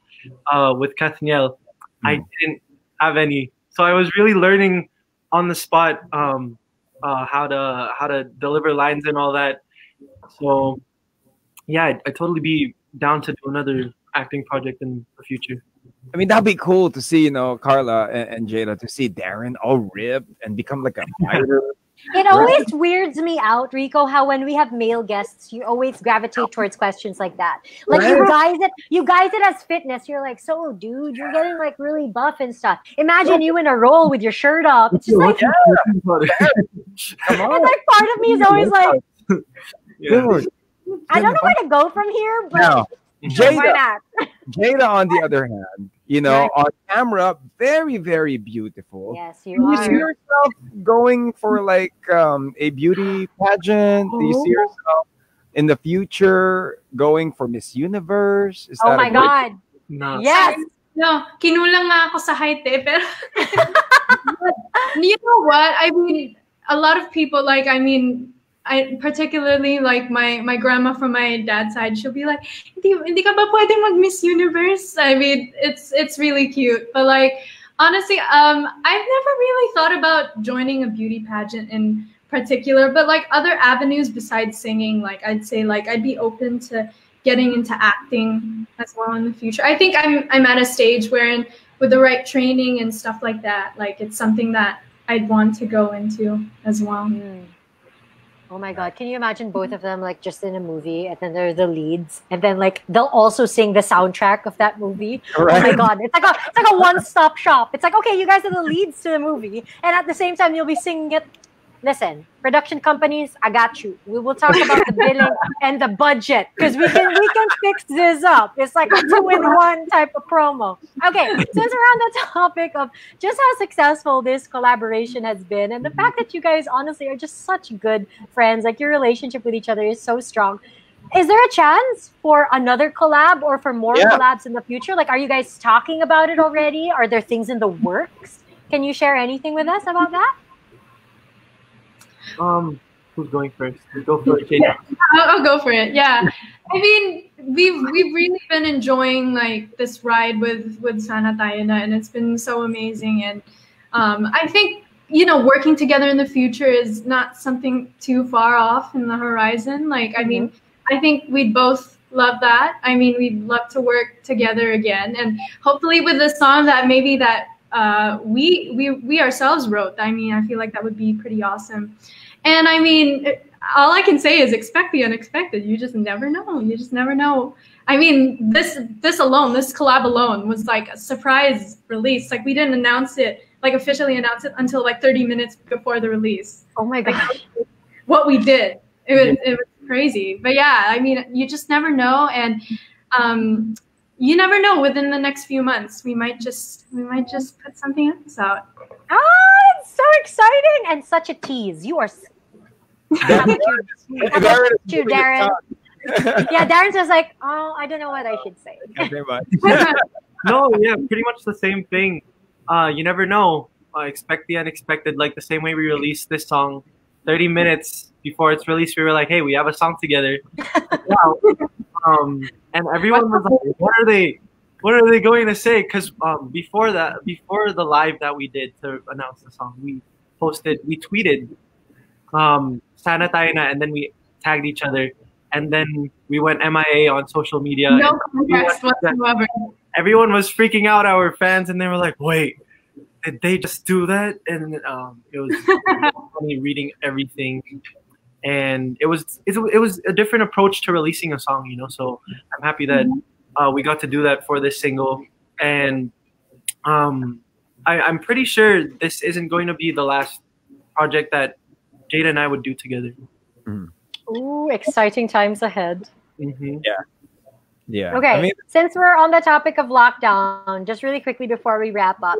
with Kathniel, I didn't have any. So I was really learning on the spot how to deliver lines and all that. So yeah, I'd totally be down to do another acting project in the future. I mean, that'd be cool to see, Carla and Jayda, to see Darren all ripped and become like a fighter. It always weirds me out, Rico, how when we have male guests, you always gravitate towards questions like that. Like you guys it as fitness. You're like, so dude, you're getting like really buff and stuff. Imagine you in a role with your shirt off. It's just like, Come on. it's like part of me is always like, I don't know where to go from here, but Now, why not? Jayda, on the other hand, on camera, very, very beautiful. Yes, Do you you see are. yourself going for like a beauty pageant? Do you see yourself in the future going for Miss Universe? Is Oh that my God. No. Yes. No, kinulang nga ako sa height eh. Pero you know what? I mean, a lot of people, like, I mean, I particularly like my grandma from my dad's side, she'll be like, hindi ka ba pwede mag-Miss Universe? I mean, it's really cute. But like, honestly, I've never really thought about joining a beauty pageant in particular, but like other avenues besides singing, like I'd say like I'd be open to getting into acting as well in the future. I think I'm at a stage wherein with the right training and stuff like that, like it's something that I'd want to go into as well. Oh my God. Can you imagine both of them like just in a movie and then they're the leads and then like they'll also sing the soundtrack of that movie? Right. Oh my God. It's like a one-stop shop. It's like, okay, you guys are the leads to the movie. And at the same time, you'll be singing it. Listen, production companies, I got you. We will talk about the billing and the budget because we can fix this up. It's like a 2-in-1 type of promo. Okay, since we're on the topic of just how successful this collaboration has been and the fact that you guys honestly are just such good friends, like your relationship with each other is so strong. Is there a chance for another collab or for more collabs in the future? Like, are you guys talking about it already? Are there things in the works? Can you share anything with us about that? Who's going first? Go for it, Jayda. I'll go for it. Yeah, I mean, we've really been enjoying like this ride with Sana Tayo and it's been so amazing. And I think working together in the future is not something too far off in the horizon. Like, I mean, I think we'd both love that. I mean, we'd love to work together again, and hopefully with a song that maybe that we ourselves wrote. I mean, I feel like that would be pretty awesome. And I mean, all I can say is expect the unexpected. You just never know. You just never know. I mean, this collab alone was like a surprise release. Like we didn't announce it, like officially announce it until like 30 minutes before the release. Oh my God. Like, what we did. It was crazy. But yeah, I mean, you just never know. And you never know, within the next few months, we might just put something else out. Oh, it's so exciting and such a tease. You are. How about you, Darren? Yeah, Darren's just like, oh, I don't know what I should say. Very much. No, yeah, pretty much the same thing. You never know. Expect the unexpected. Like the same way we released this song, 30 minutes before it's released, we were like, hey, we have a song together. Wow. And everyone was like, what are they going to say? Because before the live that we did to announce the song, we tweeted Sana Tayo Na, and then we tagged each other, and then we went MIA on social media. No context whatsoever. everyone was freaking out, our fans, and they were like, "Wait, did they just do that?" And it was funny reading everything, and it was a different approach to releasing a song, you know. So I'm happy that we got to do that for this single, and I'm pretty sure this isn't going to be the last project that Jayda and I would do together. Ooh, exciting times ahead. Yeah. Okay, I mean, since we're on the topic of lockdown, just really quickly before we wrap up,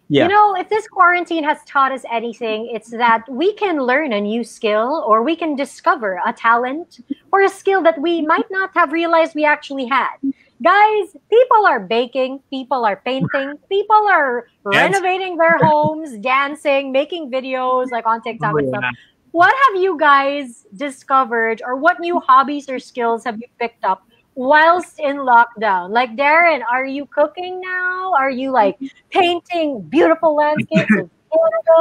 yeah. you know, if this quarantine has taught us anything, it's that we can learn a new skill, or we can discover a talent or a skill that we might not have realized we actually had. Guys, people are baking, people are painting, people are renovating their homes, dancing, making videos like on TikTok and stuff. What have you guys discovered, or what new hobbies or skills have you picked up whilst in lockdown? Like, Darren, are you cooking now? Are you like painting beautiful landscapes of Canada?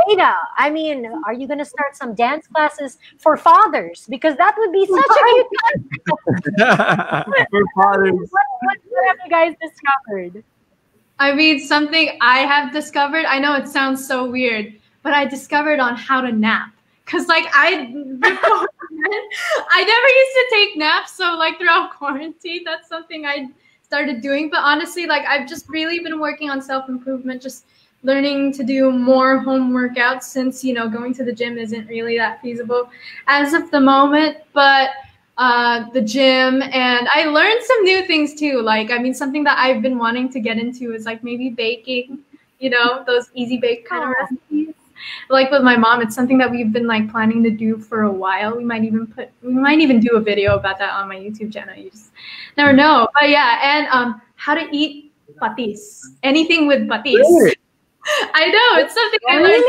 Jayda, I mean, are you going to start some dance classes for fathers? Because that would be such a cute concept. For fathers. What have you guys discovered? I mean, something I have discovered, I know it sounds so weird, but I discovered on how to nap. Cause like I never used to take naps, so like throughout quarantine, that's something I started doing. But honestly, like I've just really been working on self-improvement, just learning to do more home workouts, since, you know, going to the gym isn't really that feasible as of the moment. But the gym, and I learned some new things too. Like, I mean, something that I've been wanting to get into is like maybe baking, you know, those easy bake kind of recipes. Like with my mom, it's something that we've been like planning to do for a while. We might even do a video about that on my YouTube channel. You just never know. But yeah, and how to eat patis. Anything with patis. Really? I know, it's something I learned.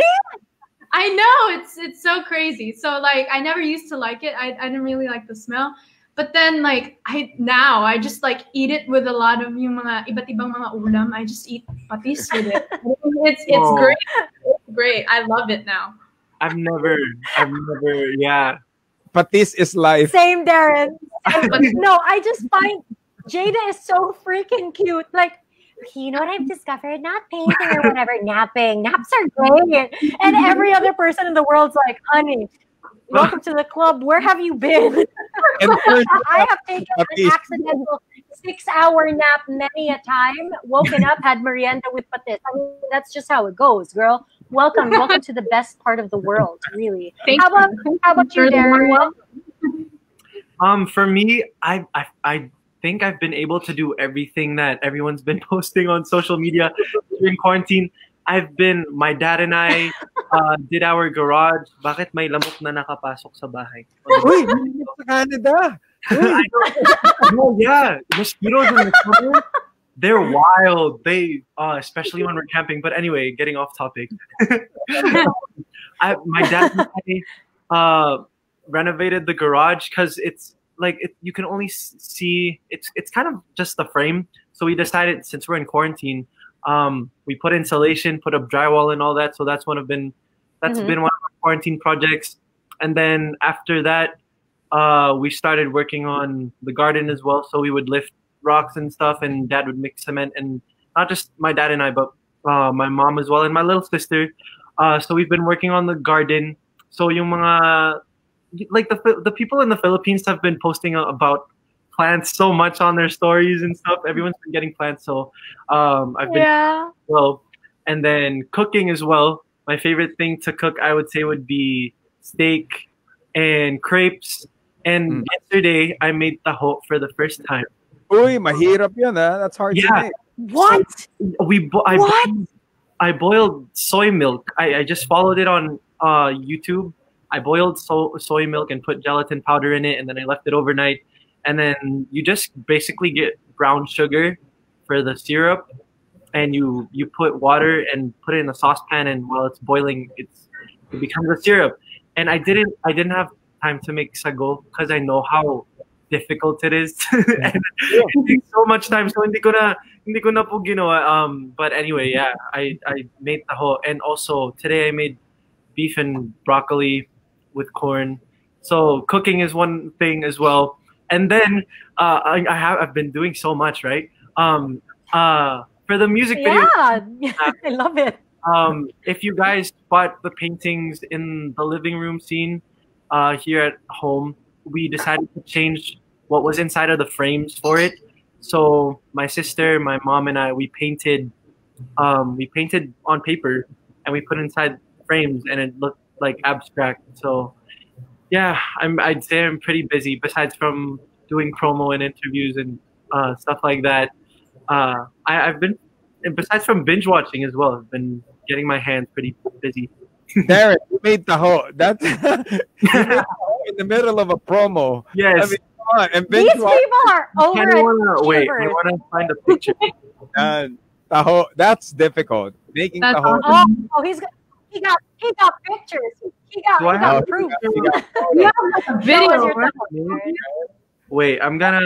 I know, it's so crazy. So like I never used to like it. I didn't really like the smell. But then like I just like eat it with a lot of yung mga iba't ibang mga ulam. I just eat patis with it. It's great. It's great. I love it now. I've never, yeah. Patis is life. Same, Darren. No, I just find Jayda is so freaking cute. Like, you know what I've discovered? Not painting or whatever, napping. Naps are great. And every other person in the world's like, honey, welcome to the club. Where have you been? I have taken an accidental 6-hour nap many a time. Woken up, had merienda with patis. I mean, that's just how it goes, girl. Welcome to the best part of the world, really. How about you, Darren? For me, I think I've been able to do everything that everyone's been posting on social media during quarantine. My dad and I did our garage. Bakit may lamok na nakapasok sa bahay? Uy, sa Canada. Oh yeah, mosquitoes in the summer, they're wild. They, especially when we're camping. But anyway, getting off topic. My dad and I renovated the garage because it's like you can only see it's kind of just the frame. So we decided, since we're in quarantine, we put insulation, put up drywall and all that. So that's been one of our quarantine projects. And then after that, we started working on the garden as well. So we would lift rocks and stuff, and Dad would mix cement, and not just my dad and I, but my mom as well, and my little sister. So we've been working on the garden. So yung mga, like the people in the Philippines have been posting about plants so much on their stories and stuff. Everyone's been getting plants. So I've been well, and then cooking as well. My favorite thing to cook, I would say, would be steak and crepes. And yesterday I made taho for the first time. Uy, mahirap yun, ah. That's hard to make. What? I boiled soy milk. I just followed it on YouTube. I boiled soy milk and put gelatin powder in it, and then I left it overnight. And then you just basically get brown sugar for the syrup, and you put water and put it in a saucepan, and while it's boiling, it becomes a syrup. And I didn't have time to make sago because I know how difficult it is. And it takes so much time, so hindi ko na po ginawa. But anyway, yeah, I made taho, and also today I made beef and broccoli with corn. So cooking is one thing as well. And then I've been doing so much, right? For the music video, Yeah, I love it. if you guys spot the paintings in the living room scene here at home, we decided to change what was inside of the frames for it. So my sister, my mom, and I, we painted on paper and we put inside frames, and it looked like abstract. So yeah, I'd say I'm pretty busy. Besides from doing promo and interviews and stuff like that, I've been, and besides from binge watching as well, I've been getting my hands pretty busy. Darren, you made Taho. That's you made Taho in the middle of a promo. Yes. I mean, come on. And These binge people are over Wait, I want to find a picture. Taho, that's difficult. Making That's Taho. awesome. Oh, he got pictures. He got have proof. Yeah, like a Show us video. your right? Taho. Wait, I'm gonna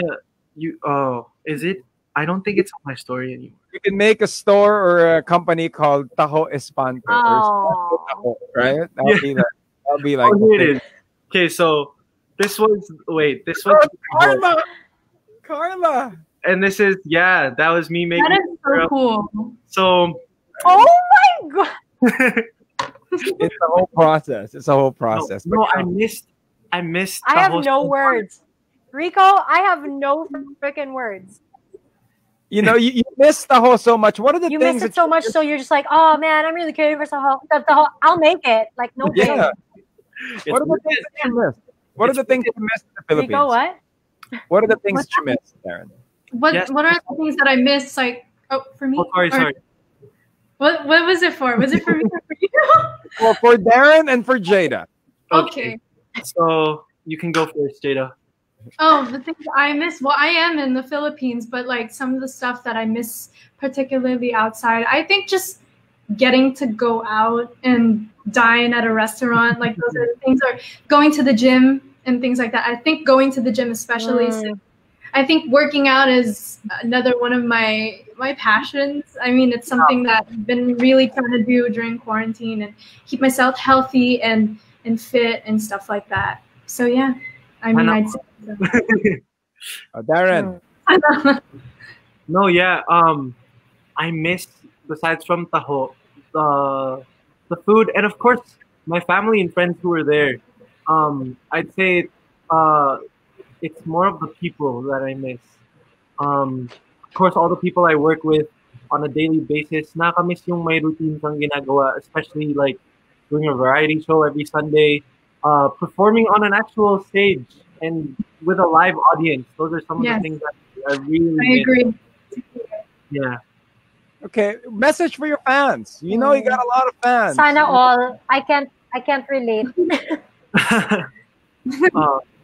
is it? I don't think it's on my story anymore. You can make a store or a company called Taho Espanto. Or Oh. Espanto Taho, right? Yeah. That'll be like Oh, here it is. Okay, so this was Carla. and this is that was me making. That is so cool. So Oh my god. It's a whole process. It's a whole process. no, I missed. I the have whole no thing. words. Rico, I have no freaking words. You know, you miss Taho so much. What are the You things miss it that so much, so you're just like, oh man, I'm really curious for Taho. I'll make it. Like, no Yeah. kidding. What are the things that you miss? What are the things that you miss in the Philippines? Rico, what? What are the things that you miss, Darren? What Yes. What are the things that I missed? Like, for me. Oh, sorry, Or- sorry. What was it for? Was it for me or for you? Well, for Darren and for Jayda. Okay. So you can go first, Jayda. Oh, the things I miss. Well, I am in the Philippines, but like some of the stuff that I miss, particularly outside, I think just getting to go out and dine at a restaurant, like those are the things. Or going to the gym and things like that. I think going to the gym, especially. Since I think working out is another one of my passions. I mean, it's something that I've been really trying to do during quarantine and keep myself healthy and fit and stuff like that. So yeah, I mean, I'd say so. Darren. No, yeah. I miss, besides from Taho, the food, and of course my family and friends who were there. I'd say it's more of the people that I miss. Of course, all the people I work with on a daily basis. Nakamiss yung may routine kang ginagawa, especially like doing a variety show every Sunday, performing on an actual stage and with a live audience. Those are some of the things that I really miss. agree. Yeah. Okay, message for your fans. You know, you got a lot of fans. Sana all. I can't relate.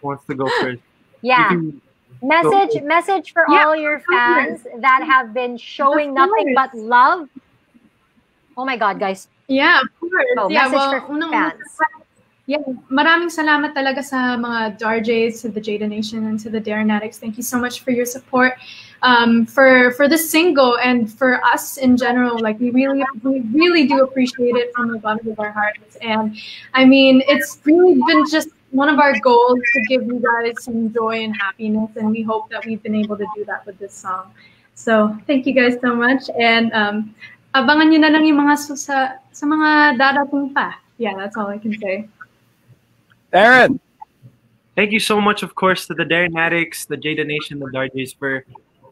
Wants to go first. Yeah. You Message for all your fans that have been showing nothing but love. Oh my God, guys. Yeah, of course. Oh, yeah, message for unang-una, fans. yeah, maraming salamat talaga sa mga Darjays, to the Jayda Nation, and to the Darren Addicts. Thank you so much for your support, for this single and for us in general. Like we really do appreciate it from the bottom of our hearts. And I mean, it's really been just one of our goals to give you guys some joy and happiness, and we hope that we've been able to do that with this song. So thank you guys so much, and abangan nyo na lang yung mga sa mga darating pa. Yeah, that's all I can say. Darren. Thank you so much, of course, to the Darren Addicts, the Jayda Nation, the Darjays, for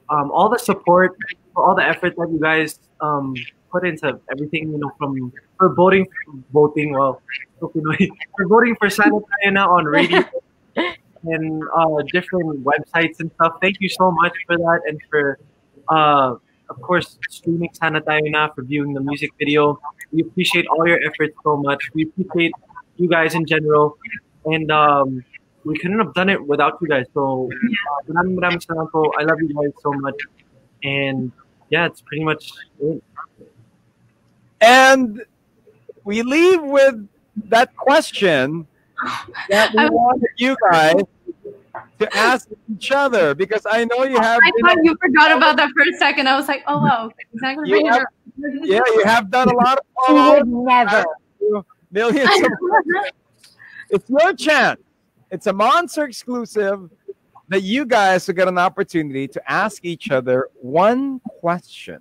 all the support, for all the effort that you guys put into everything, you know, for voting, well, for voting for Sana Tayo Na on radio and different websites and stuff. Thank you so much for that, and for, of course, streaming Sana Tayo Na, for viewing the music video. We appreciate all your efforts so much. We appreciate you guys in general. And we couldn't have done it without you guys. So, maraming salamat po. I love you guys so much. And yeah, it's pretty much it. And we leave with that question that we wanted you guys to ask each other, because I know you have. I thought you forgot about that for a second. I was like, oh wow, exactly. You have done a lot of She would never. millions of. It's your chance. It's a Monster exclusive. that you guys will get an opportunity to ask each other one question,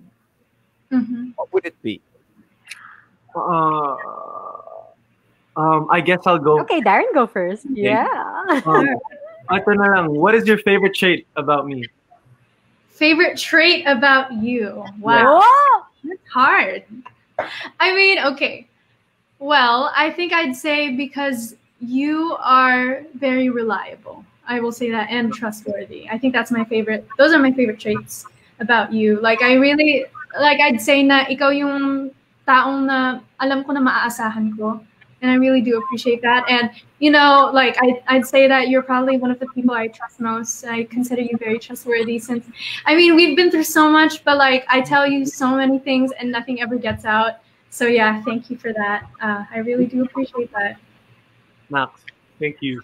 what would it be? I guess I'll go. Okay, Darren, go first. Yeah. Ito na lang, what is your favorite trait about me? Favorite trait about you? Wow, Whoa! that's hard. I mean, okay. Well, I think I'd say because you are very reliable. I will say that, and trustworthy. I think that's my favorite. Those are my favorite traits about you. Like I really, like I'd say na ikaw yung taong na alam ko na maaasahan ko. And I really do appreciate that. And, you know, like I'd say that you're probably one of the people I trust most. I consider you very trustworthy since, I mean, we've been through so much, but like I tell you so many things and nothing ever gets out. So yeah, thank you for that. I really do appreciate that. Max, thank you.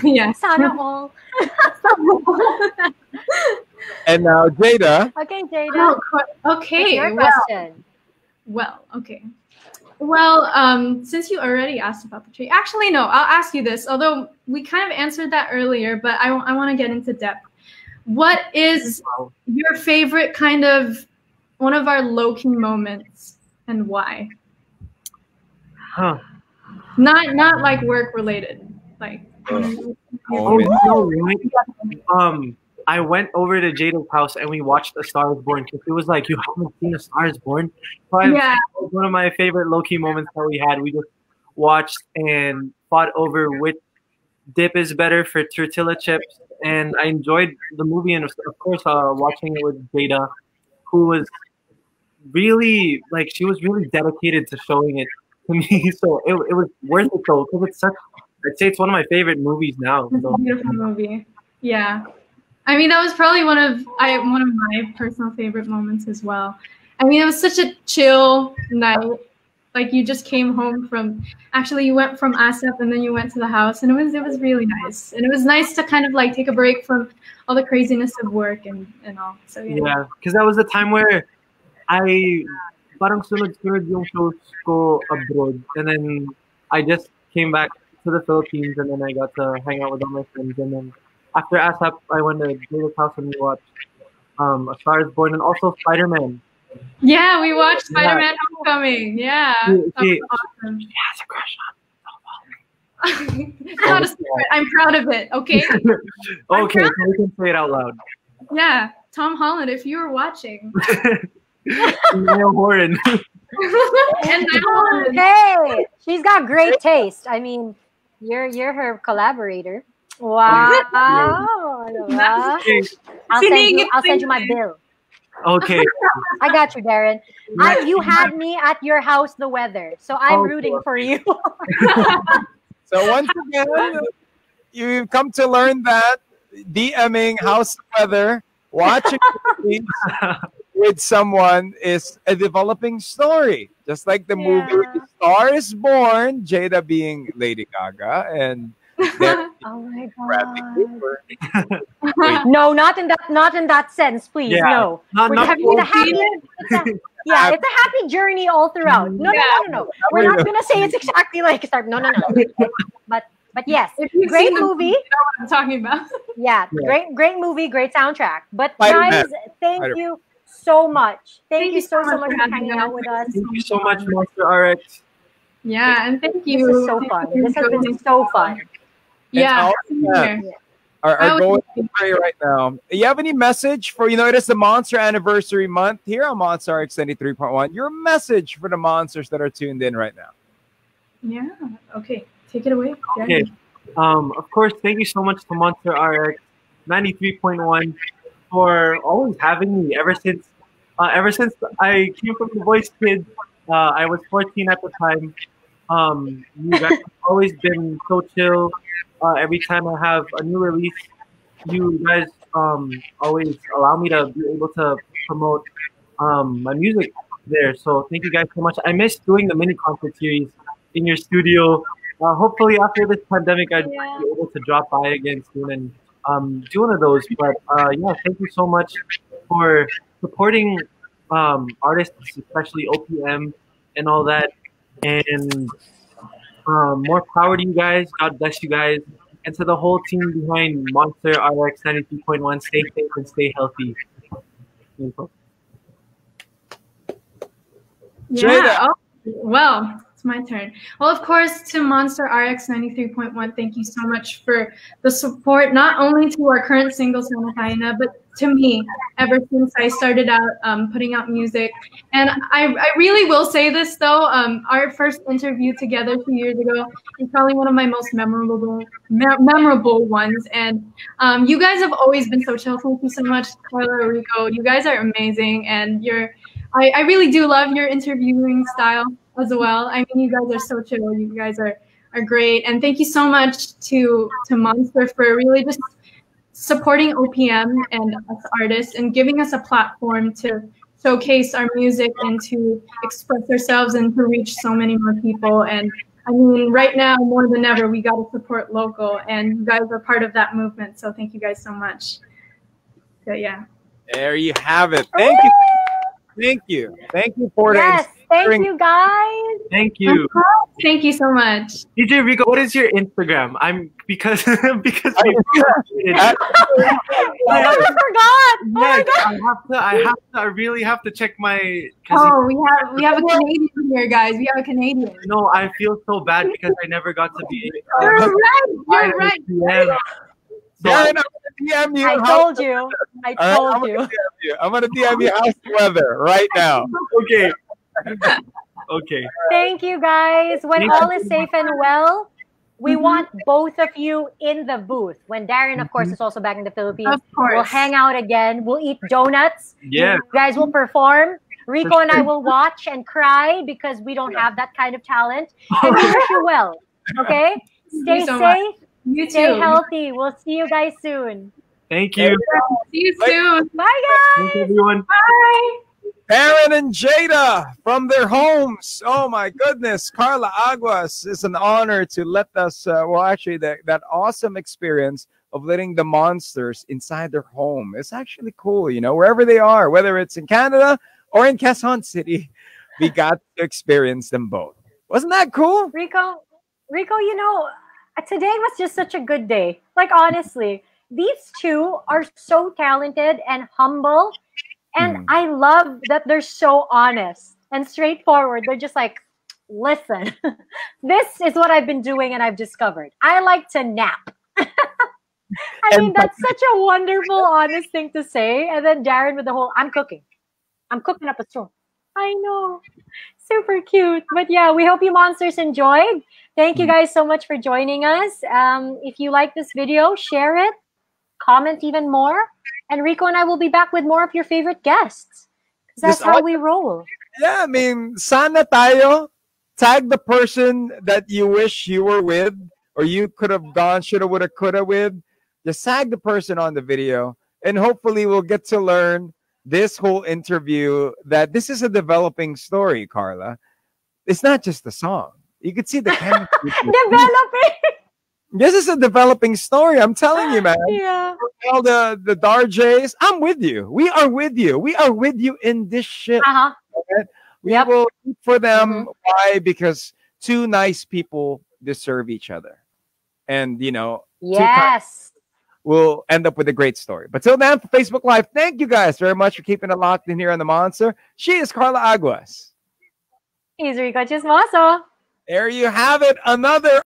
Yeah. Sana all. And now, Jayda. Okay, Jayda. Okay. Your question. Well, okay. Well, since you already asked about the tree, actually, no, I'll ask you this, although we kind of answered that earlier, but I want to get into depth. What is your favorite kind of one of our low-key moments and why? Huh. Not like work related, like. Oh, no, right? I went over to Jayda's house and we watched A Star Is Born because it was like, you haven't seen A Star Is Born? So Yeah. One of my favorite low-key moments that we had. We just watched and fought over which dip is better for tortilla chips. And I enjoyed the movie and, of course, watching it with Jayda, who was really, like, she was really dedicated to showing it to me. So it was worth it, though, because it's such, I'd say it's one of my favorite movies now. It's a beautiful movie. Yeah. I mean, that was probably one of my personal favorite moments as well. I mean, it was such a chill night. Like you just came home from, actually you went from ASAP and then you went to the house, and it was really nice. And it was nice to kind of like take a break from all the craziness of work and all. So yeah, because that was the time where I parang sunod-sunod yung shows ko abroad, and then I just came back to the Philippines, and then I got to hang out with all my friends, and then after ASAP, I went to Jayda's house and we watched A Star Is Born and also Spider-Man. Yeah, we watched Spider-Man Homecoming. Yeah, that was awesome. She has a crush on It's not a secret. I'm proud of it. Okay. Okay, so we can say it out loud. Yeah, Tom Holland, if you were watching. Niall Horan. And Hey, she's got great taste. I mean, you're her collaborator. Wow. I'll send you my bill. Okay. I got you, Darren. You had me at your house, the weather. So I'm rooting for you. So once again, you've come to learn that DMing house weather, watching movies with someone is a developing story. Just like the movie The Star Is Born, Jayda being Lady Gaga and oh my god! No, not in that sense, please. Yeah. No, it's a happy journey all throughout. No. We're not gonna say it's exactly like Star. No. But yes, great movie. You know what I'm talking about. Yeah, great movie, great soundtrack. But guys, thank you so much. Thank you so much for hanging out with us. Thank you so much, Monster RX. Yeah, and thank you. This is so fun. This has been so fun. Yeah. Are going to pray right now. You have any message for, it is the Monster Anniversary Month here on Monster RX93.1. Your message for the monsters that are tuned in right now. Yeah. Okay. Take it away. Okay. Of course, thank you so much to Monster RX 93.1 for always having me ever since I came from the Voice Kids. I was 14 at the time. You guys have always been so chill. Every time I have a new release, you guys always allow me to be able to promote my music there. So thank you guys so much. I miss doing the mini concert series in your studio. Hopefully after this pandemic, I'd be able to drop by again soon and do one of those. But yeah, thank you so much for supporting artists, especially OPM and all that. And more power to you guys. God bless you guys. And to the whole team behind Monster RX93.1, stay safe and stay healthy. Jayda. Oh, well, it's my turn. Well, of course, to Monster RX 93.1, thank you so much for the support, not only to our current single, Sana Kaina, but to me, ever since I started out putting out music. And I really will say this, though. Our first interview together 2 years ago is probably one of my most memorable ones. And you guys have always been so chill. Thank you so much, Carla, Rico. You guys are amazing. And I really do love your interviewing style as well. I mean, you guys are so chill. You guys are great. And thank you so much to Monster for really just supporting OPM and us artists and giving us a platform to showcase our music and to express ourselves and to reach so many more people. And I mean, right now, more than ever, we got to support local, and you guys are part of that movement. So thank you guys so much. So, yeah. There you have it. Thank you. Thank you. Thank you for Yes, thank you guys. Thank you. Thank you so much. DJ Rico, what is your Instagram? Because I forgot. Oh my God. I really have to check my. Oh, we have a Canadian here, guys. We have a Canadian. No, I feel so bad because I never got to be. You're right. You're right. Darren, I'm gonna DM you. I told you. I'm gonna DM you how's the weather right now. Okay. Okay. Thank you, guys. When all is safe and well, we want both of you in the booth. When Darren, of course, is also back in the Philippines, Of course. we'll hang out again. We'll eat donuts. Yeah. You guys will perform. Rico and I will watch and cry because we don't have that kind of talent. And we wish you well. Okay? Stay you so much. safe. You Stay too. healthy. We'll see you guys soon. Thank you. See you soon. Bye, guys. Thanks, everyone. Bye. Darren and Jayda from their homes. Oh my goodness. Carla Aguas, it's an honor to let us, that awesome experience of letting the monsters inside their home. It's actually cool, wherever they are, whether it's in Canada or in Quezon City, we got to experience them both. Wasn't that cool? Rico, today was just such a good day. Like, honestly, these two are so talented and humble. And I love that they're so honest and straightforward. They're just like, listen, this is what I've been doing and I've discovered. I like to nap. I mean, that's such a wonderful, honest thing to say. And then Darren with the whole, I'm cooking up a storm. I know. Super cute. But yeah, we hope you monsters enjoyed. Thank you guys so much for joining us. If you like this video, share it, comment even more. And Rico and I will be back with more of your favorite guests. That's how we roll. Yeah, I mean, sana tayo. Tag the person that you wish you were with or you could have gone, shoulda, woulda, coulda with. Just tag the person on the video. And hopefully we'll get to learn this whole interview that this is a developing story, Carla. It's not just a song. You could see the chemistry. Developing. This is a developing story. I'm telling you, man. Yeah. All the Darjays, I'm with you. We are with you. We are with you in this shit. Okay? We will root for them. Why? Because two nice people deserve each other. And, Yes. we'll end up with a great story. But till then, for Facebook Live, thank you guys very much for keeping it locked in here on The Monster. She is Carla Aguas. He's Rico Chismoso. There you have it. Another